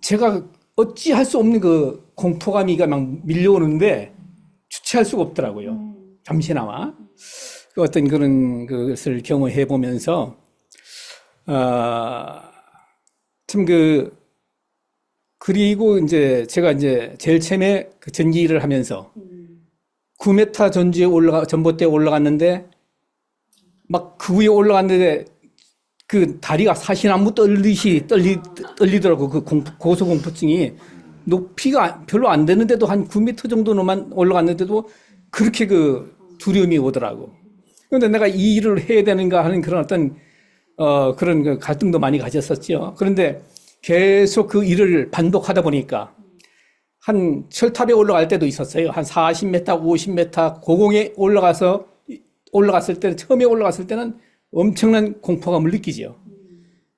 제가 어찌할 수 없는 그 공포감이 막 밀려오는데 주체할 수가 없더라고요. 잠시나마. 그 어떤 그런 것을 경험해 보면서, 그리고 이제 제가 이제 제일 처음에 그 전기 일을 하면서 9m 전봇대에 올라갔는데 막 그 위에 올라갔는데 그 다리가 사시나무 떨리듯이 떨리더라고. 그 고소공포증이 높이가 별로 안 되는데도 한 9m 정도만 올라갔는데도 그렇게 그 두려움이 오더라고. 그런데 내가 이 일을 해야 되는가 하는 그런 어떤 그런 그 갈등도 많이 가졌었죠. 그런데 계속 그 일을 반복하다 보니까 한 철탑에 올라갈 때도 있었어요. 한 40m, 50m 고공에 올라갔을 때는, 처음에 올라갔을 때는 엄청난 공포감을 느끼죠.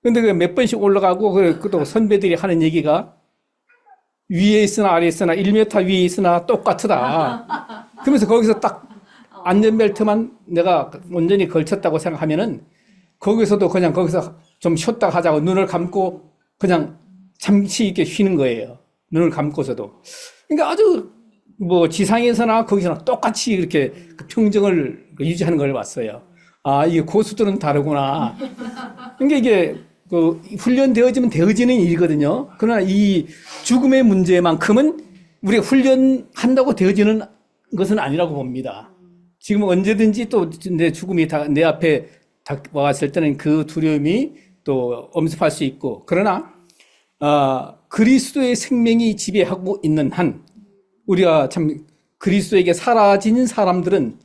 그런데 그 몇 번씩 올라가고, 또 선배들이 하는 얘기가 위에 있으나 아래에 있으나 1m 위에 있으나 똑같다. 그러면서 거기서 딱 안전벨트만 내가 온전히 걸쳤다고 생각하면은 거기서도 그냥 거기서 좀 쉬었다 하자고 눈을 감고 그냥 잠시 이렇게 쉬는 거예요. 눈을 감고서도. 그러니까 아주 뭐 지상에서나 거기서나 똑같이 이렇게 그 평정을 유지하는 걸 봤어요. 이게 고수들은 다르구나. 그러니까 이게 그 훈련되어지면 되어지는 일이거든요. 그러나 이 죽음의 문제만큼은 우리가 훈련한다고 되어지는 것은 아니라고 봅니다. 지금 언제든지 또 내 죽음이 내 앞에 왔을 때는 그 두려움이 또 엄습할 수 있고, 그러나 그리스도의 생명이 지배하고 있는 한 우리가 참 그리스도에게 사라진 사람들은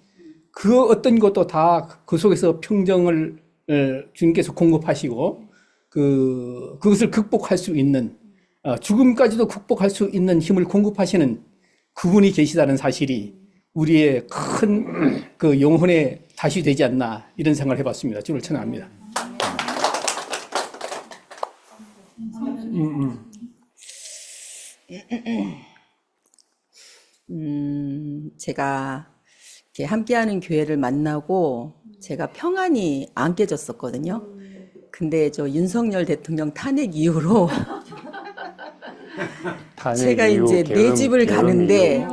그 어떤 것도 다 그 속에서 평정을 주님께서 공급하시고 그것을 극복할 수 있는 죽음까지도 극복할 수 있는 힘을 공급하시는 그분이 계시다는 사실이 우리의 큰 그 영혼의 다시 되지 않나 이런 생각을 해봤습니다. 주를 찬양합니다. 제가 이렇게 함께하는 교회를 만나고 제가 평안이 안 깨졌었거든요. 근데 저 윤석열 대통령 탄핵 이후로 제가 이제 내 집을 가는데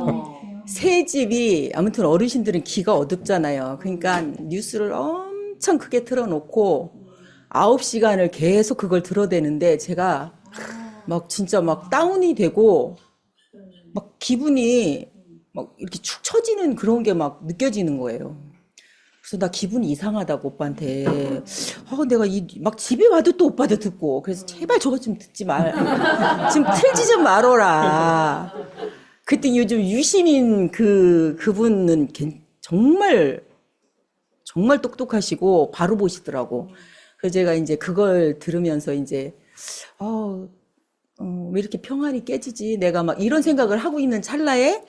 새 집이 아무튼 어르신들은 귀가 어둡잖아요. 그러니까 뉴스를 엄청 크게 틀어놓고 9시간을 계속 그걸 들어대는데 제가 막 진짜 막 다운이 되고 막 기분이 막 이렇게 축 처지는 그런 게 막 느껴지는 거예요. 그래서 나 기분이 이상하다고 오빠한테 내가 막 집에 와도 또 오빠도 듣고 그래서 제발 저거 좀 듣지 말 좀 틀지 좀 말어라. 그때 요즘 유시민 그분은 정말 똑똑하시고 바로 보시더라고. 그래서 제가 이제 그걸 들으면서 이제 왜 이렇게 평안이 깨지지? 내가 막 이런 생각을 하고 있는 찰나에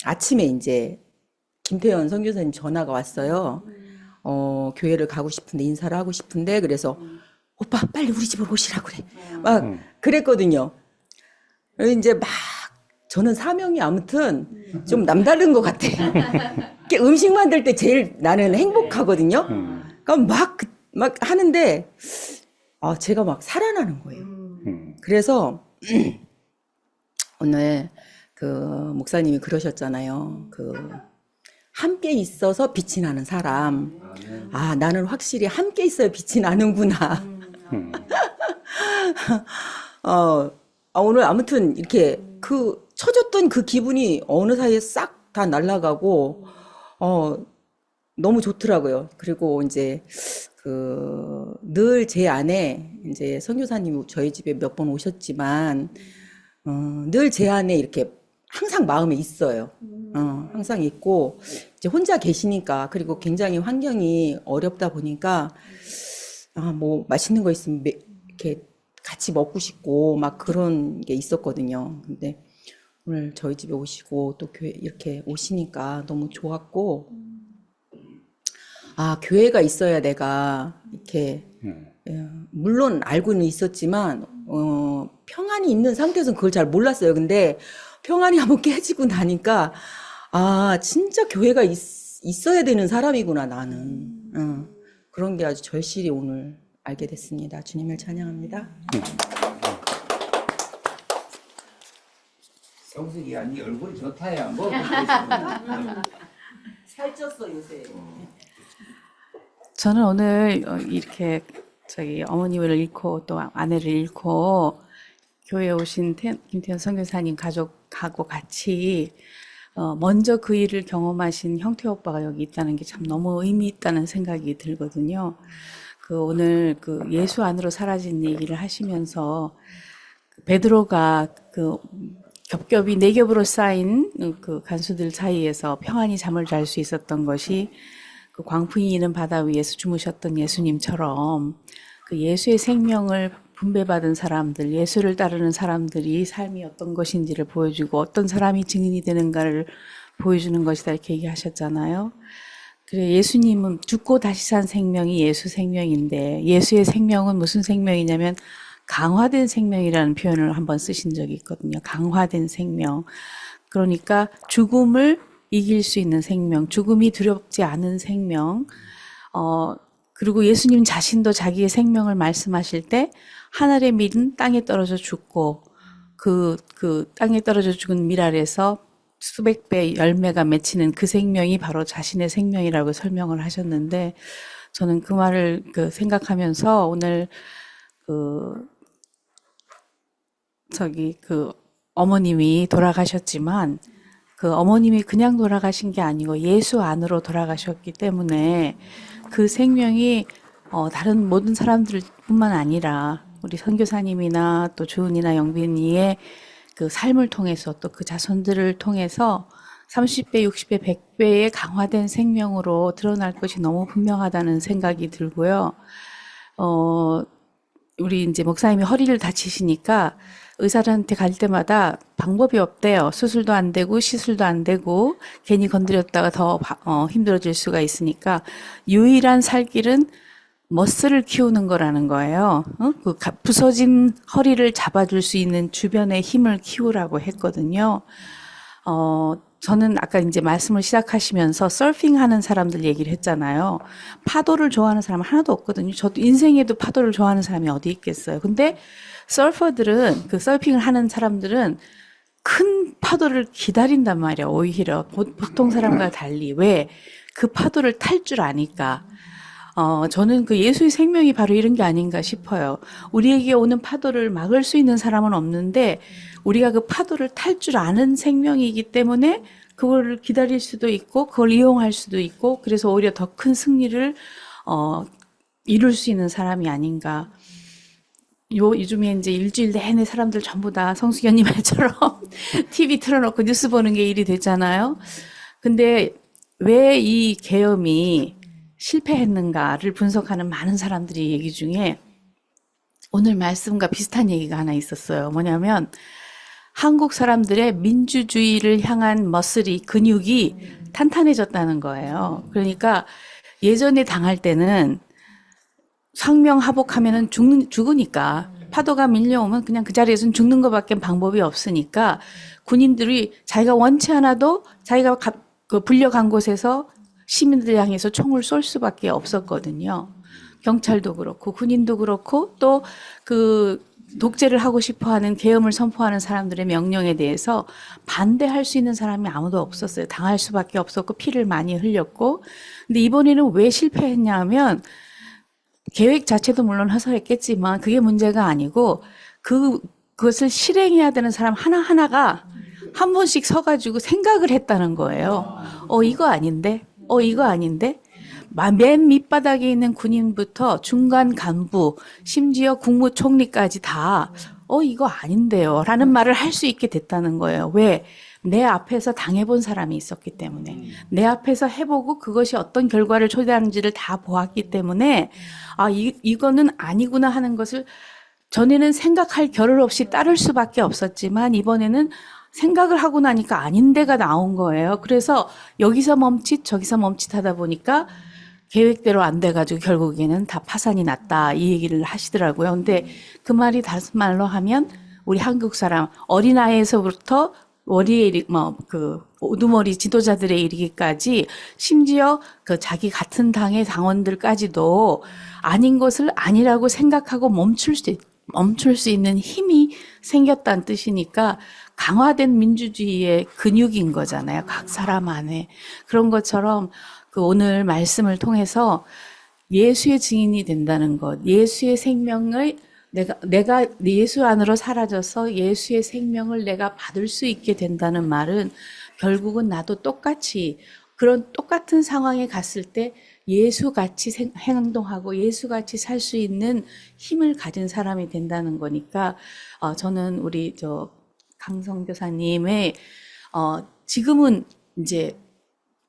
아침에 이제 김태현 선교사님 전화가 왔어요. 교회를 가고 싶은데 인사를 하고 싶은데 그래서 오빠 빨리 우리 집으로 오시라고 그래. 막 그랬거든요. 이제 막 저는 사명이 아무튼 좀 남다른 것 같아. 이렇게 음식 만들 때 제일 나는 행복하거든요. 그러니까 막 하는데, 제가 막 살아나는 거예요. 그래서, 오늘 그 목사님이 그러셨잖아요. 함께 있어서 빛이 나는 사람. 나는 확실히 함께 있어야 빛이 나는구나. 오늘 아무튼 이렇게 쳐줬던 그 기분이 어느 사이에 싹 다 날아가고, 너무 좋더라고요. 그리고 이제 늘 제 안에 이제 선교사님이 저희 집에 몇 번 오셨지만, 늘 제 안에 이렇게 항상 마음에 있어요. 항상 있고, 이제 혼자 계시니까, 그리고 굉장히 환경이 어렵다 보니까, 뭐 맛있는 거 있으면 이렇게 같이 먹고 싶고, 막 그런 게 있었거든요. 근데 오늘 저희 집에 오시고 또 교회 이렇게 오시니까 너무 좋았고, 교회가 있어야 내가 이렇게, 물론 알고는 있었지만, 평안이 있는 상태에서는 그걸 잘 몰랐어요. 근데 평안이 한번 깨지고 나니까, 진짜 교회가 있어야 되는 사람이구나, 나는. 그런 게 아주 절실히 오늘 알게 됐습니다. 주님을 찬양합니다. 성숙이야, 네 얼굴이 좋다야. 뭐 살쪘어, 요새. 저는 오늘 이렇게 어머님을 잃고 또 아내를 잃고 교회에 오신 김태현 선교사님 가족하고 같이 먼저 그 일을 경험하신 형태 오빠가 여기 있다는 게 참 너무 의미 있다는 생각이 들거든요. 오늘 예수 안으로 사라진 얘기를 하시면서 베드로가 겹겹이 네 겹으로 쌓인 간수들 사이에서 평안히 잠을 잘 수 있었던 것이 광풍이 이는 바다 위에서 주무셨던 예수님처럼 예수의 생명을 분배받은 사람들, 예수를 따르는 사람들이 삶이 어떤 것인지를 보여주고 어떤 사람이 증인이 되는가를 보여주는 것이다 이렇게 얘기하셨잖아요. 그래, 예수님은 죽고 다시 산 생명이 예수 생명인데, 예수의 생명은 무슨 생명이냐면 강화된 생명이라는 표현을 한번 쓰신 적이 있거든요. 강화된 생명. 그러니까 죽음을 이길 수 있는 생명, 죽음이 두렵지 않은 생명. 그리고 예수님 자신도 자기의 생명을 말씀하실 때 하늘의 밀은 땅에 떨어져 죽고 땅에 떨어져 죽은 밀 아래서 수백 배 열매가 맺히는 그 생명이 바로 자신의 생명이라고 설명을 하셨는데, 저는 그 말을 생각하면서 오늘 어머님이 돌아가셨지만 어머님이 그냥 돌아가신 게 아니고 예수 안으로 돌아가셨기 때문에 그 생명이 다른 모든 사람들뿐만 아니라 우리 선교사님이나 또 주은이나 영빈이의 삶을 통해서 또 그 자손들을 통해서 30배, 60배, 100배의 강화된 생명으로 드러날 것이 너무 분명하다는 생각이 들고요. 우리 이제 목사님이 허리를 다치시니까 의사한테 갈 때마다 방법이 없대요. 수술도 안 되고 시술도 안 되고 괜히 건드렸다가 더 힘들어질 수가 있으니까 유일한 살 길은 머슬을 키우는 거라는 거예요. 부서진 허리를 잡아줄 수 있는 주변의 힘을 키우라고 했거든요. 저는 아까 이제 말씀을 시작하시면서 서핑하는 사람들 얘기를 했잖아요. 파도를 좋아하는 사람은 하나도 없거든요. 저도 인생에도 파도를 좋아하는 사람이 어디 있겠어요. 근데 서퍼들은, 서핑을 하는 사람들은 큰 파도를 기다린단 말이에요. 오히려 보통 사람과 달리. 왜? 그 파도를 탈 줄 아니까. 저는 예수의 생명이 바로 이런 게 아닌가 싶어요. 우리에게 오는 파도를 막을 수 있는 사람은 없는데 우리가 그 파도를 탈 줄 아는 생명이기 때문에 그걸 기다릴 수도 있고 그걸 이용할 수도 있고, 그래서 오히려 더 큰 승리를 이룰 수 있는 사람이 아닌가. 요즘에 이제 일주일 내내 사람들 전부 다 성수견님 말처럼 TV 틀어놓고 뉴스 보는 게 일이 됐잖아요. 근데 왜 이 계엄이 실패했는가를 분석하는 많은 사람들이 얘기 중에 오늘 말씀과 비슷한 얘기가 하나 있었어요. 뭐냐면 한국 사람들의 민주주의를 향한 머슬이, 근육이 탄탄해졌다는 거예요. 그러니까 예전에 당할 때는 상명하복하면은 죽으니까, 파도가 밀려오면 그냥 그 자리에서는 죽는 것밖에 방법이 없으니까 군인들이 자기가 원치 않아도 자기가 그 불려간 곳에서 시민들 향해서 총을 쏠 수밖에 없었거든요. 경찰도 그렇고 군인도 그렇고 또 그 독재를 하고 싶어하는 계엄을 선포하는 사람들의 명령에 대해서 반대할 수 있는 사람이 아무도 없었어요. 당할 수밖에 없었고 피를 많이 흘렸고. 근데 이번에는 왜 실패했냐 하면 계획 자체도 물론 허술했겠지만 그게 문제가 아니고 그것을 실행해야 되는 사람 하나하나가 한 번씩 서가지고 생각을 했다는 거예요. 이거 아닌데? 이거 아닌데? 맨 밑바닥에 있는 군인부터 중간 간부, 심지어 국무총리까지 다, 이거 아닌데요. 라는 말을 할 수 있게 됐다는 거예요. 왜? 내 앞에서 당해본 사람이 있었기 때문에. 내 앞에서 해보고 그것이 어떤 결과를 초래하는지를 다 보았기 때문에, 이거는 아니구나 하는 것을 전에는 생각할 겨를 없이 따를 수밖에 없었지만, 이번에는 생각을 하고 나니까 아닌데가 나온 거예요. 그래서 여기서 멈칫, 저기서 멈칫 하다 보니까 계획대로 안 돼가지고 결국에는 다 파산이 났다. 이 얘기를 하시더라고요. 근데 그 말이 다른 말로 하면 우리 한국 사람 어린아이에서부터 우두머리 지도자들에 이르기까지 심지어 그 자기 같은 당의 당원들까지도 아닌 것을 아니라고 생각하고 멈출 수 있는 힘이 생겼다는 뜻이니까 강화된 민주주의의 근육인 거잖아요. 각 사람 안에. 그런 것처럼 그 오늘 말씀을 통해서 예수의 증인이 된다는 것, 예수의 생명을 내가 예수 안으로 사라져서 예수의 생명을 내가 받을 수 있게 된다는 말은 결국은 나도 똑같이 그런 똑같은 상황에 갔을 때 예수같이 행동하고 예수같이 살 수 있는 힘을 가진 사람이 된다는 거니까 저는 우리 강성교사님의 지금은 이제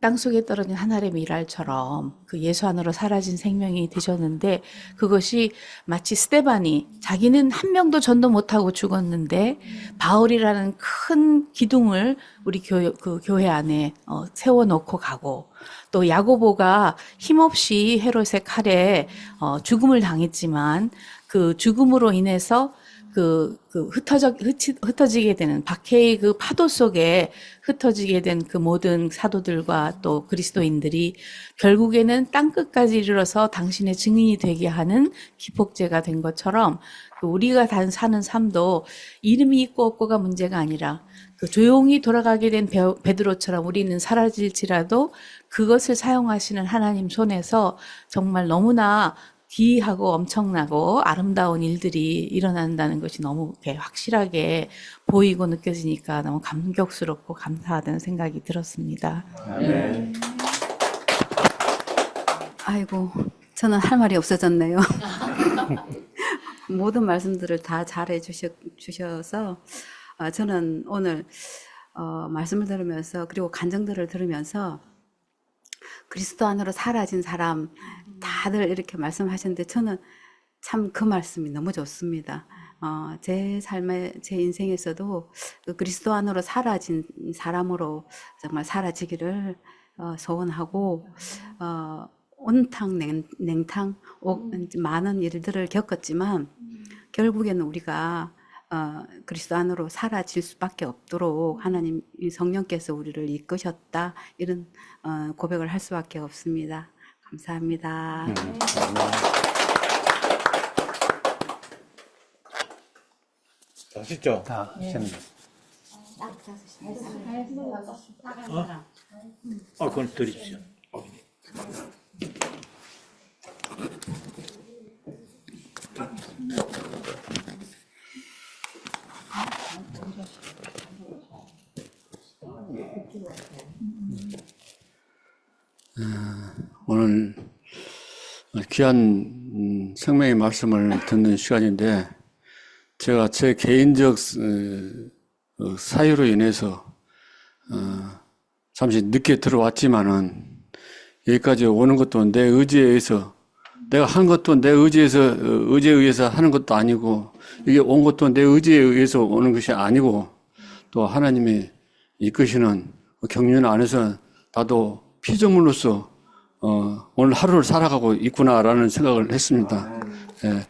땅속에 떨어진 한 알의 밀알처럼 그 예수 안으로 사라진 생명이 되셨는데 그것이 마치 스데반이 자기는 한 명도 전도 못하고 죽었는데 바울이라는 큰 기둥을 우리 교회 안에 세워놓고 가고 또 야고보가 힘없이 헤롯의 칼에 죽음을 당했지만 그 죽음으로 인해서 흩어지게 되는 박해의 그 파도 속에 흩어지게 된 그 모든 사도들과 또 그리스도인들이 결국에는 땅끝까지 이르러서 당신의 증인이 되게 하는 기폭제가 된 것처럼 우리가 사는 삶도 이름이 있고 없고가 문제가 아니라 조용히 돌아가게 된 베드로처럼 우리는 사라질지라도 그것을 사용하시는 하나님 손에서 정말 너무나 기이하고 엄청나고 아름다운 일들이 일어난다는 것이 너무 확실하게 보이고 느껴지니까 너무 감격스럽고 감사하다는 생각이 들었습니다. 네. 아이고, 저는 할 말이 없어졌네요. 모든 말씀들을 다 잘해 주셔서 저는 오늘 말씀을 들으면서 그리고 간증들을 들으면서 그리스도 안으로 사라진 사람 다들 이렇게 말씀하셨는데 저는 참 그 말씀이 너무 좋습니다. 제 삶에 제 인생에서도 그 그리스도 안으로 사라진 사람으로 정말 사라지기를 소원하고 온탕 냉탕 많은 일들을 겪었지만 결국에는 우리가 그리스도 안으로 사라질 수밖에 없도록 하나님 성령께서 우리를 이끄셨다 이런 고백을 할 수밖에 없습니다. 감사합니다. 아시죠? 다 하셨네. 그건 드리십시오. 오늘 귀한 생명의 말씀을 듣는 시간인데 제가 제 개인적 사유로 인해서 잠시 늦게 들어왔지만은 여기까지 오는 것도 내 의지에 의해서 내가 한 것도 내 의지에 의해서 하는 것도 아니고 이게 온 것도 내 의지에 의해서 오는 것이 아니고 또 하나님이 이끄시는 경륜 안에서 나도 피조물로서 오늘 하루를 살아가고 있구나라는 생각을 했습니다. 예,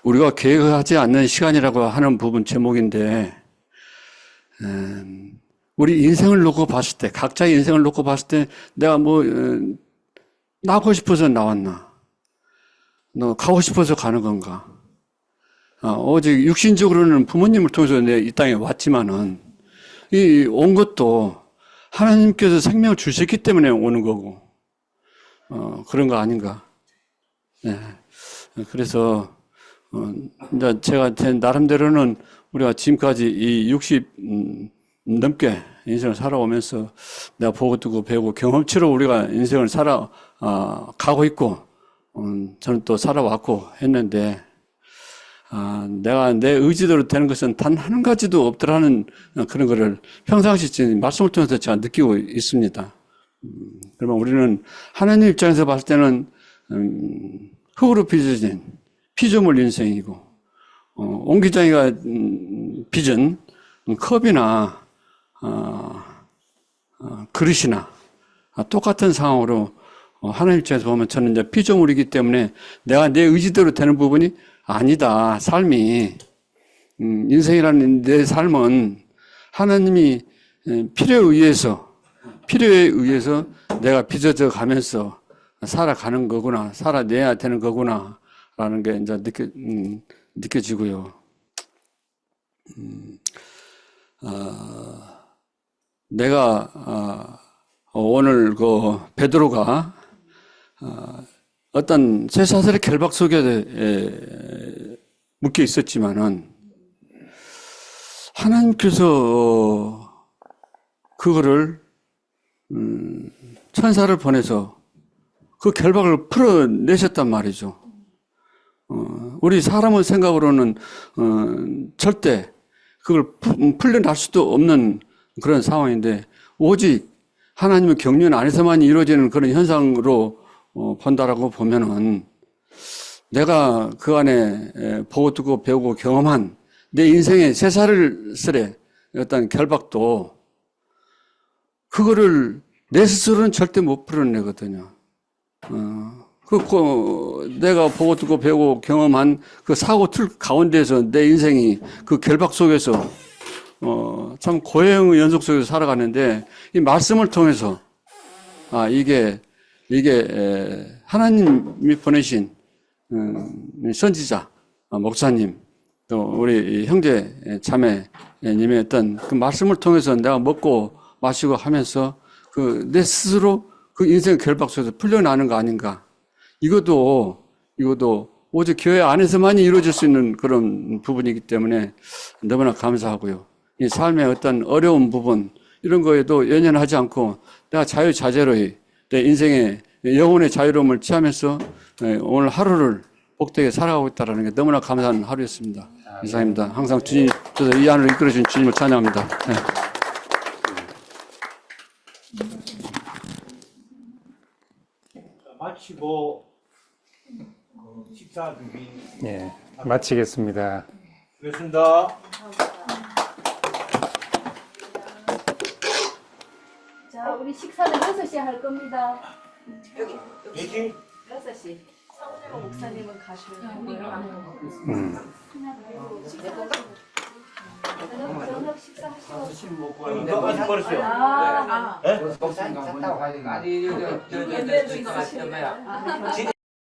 우리가 계획하지 않는 시간이라고 하는 부분 제목인데 우리 인생을 놓고 봤을 때, 각자의 인생을 놓고 봤을 때, 내가 뭐, 나고 싶어서 나왔나? 너 가고 싶어서 가는 건가? 오직 육신적으로는 부모님을 통해서 내 이 땅에 왔지만은, 이 온 것도 하나님께서 생명을 주셨기 때문에 오는 거고, 그런 거 아닌가? 네. 그래서, 이제 제가 제 나름대로는 우리가 지금까지 이 60 넘게 인생을 살아오면서 내가 보고 듣고 배우고 경험치로 우리가 인생을 가고 있고, 저는 또 살아왔고 했는데, 내가 내 의지대로 되는 것은 단 한 가지도 없더라는 그런 거를 평상시 말씀을 통해서 제가 느끼고 있습니다. 그러면 우리는 하나님 입장에서 봤을 때는, 흙으로 빚어진 피조물 인생이고, 옹기장이가 빚은 컵이나, 그릇이나 똑같은 상황으로 하나님 입장에서 보면 저는 이제 피조물이기 때문에 내가 내 의지대로 되는 부분이 아니다. 삶이, 인생이라는 내 삶은 하나님이 필요에 의해서 내가 빚어져 가면서 살아가는 거구나, 살아내야 되는 거구나, 라는 게 이제 느껴지고요. 내가, 오늘 베드로가, 어떤 쇠사슬의 결박 속에 묶여 있었지만은, 하나님께서 그거를, 천사를 보내서 그 결박을 풀어내셨단 말이죠. 우리 사람의 생각으로는, 절대 그걸 풀려날 수도 없는 그런 상황인데, 오직 하나님의 경륜 안에서만 이루어지는 그런 현상으로 본다라고 보면은, 내가 그 안에 보고 듣고 배우고 경험한 내 인생의 쇠사슬의 어떤 결박도, 그거를 내 스스로는 절대 못 풀어내거든요. 내가 보고 듣고 배우고 경험한 그 사고 틀 가운데서 내 인생이 그 결박 속에서, 참 고행의 연속 속에서 살아가는데, 이 말씀을 통해서, 이게 하나님이 보내신, 선지자, 목사님, 또 우리 형제 자매님의 어떤 그 말씀을 통해서 내가 먹고 마시고 하면서 내 스스로 그 인생의 결박 속에서 풀려나는 거 아닌가. 이것도 오직 교회 안에서만이 이루어질 수 있는 그런 부분이기 때문에 너무나 감사하고요. 이 삶의 어떤 어려운 부분, 이런 거에도 연연하지 않고 내가 자유자재로 내 인생의 영혼의 자유로움을 취하면서 오늘 하루를 복되게 살아가고 있다는 게 너무나 감사한 하루였습니다. 이상입니다. 항상 주님, 저도 이 안으로 이끌어주신 주님을 찬양합니다. 네. 마치고 식사 준비. 예, 마치겠습니다. 수고했습니다. 자, 우리 식사는 6시에 할 겁니다. 여기? 6시. 성재모 목사님은 가시고요. 저녁 식사하시고. 아직 버렸어요. 목사님 갔다고 가지고 아니 저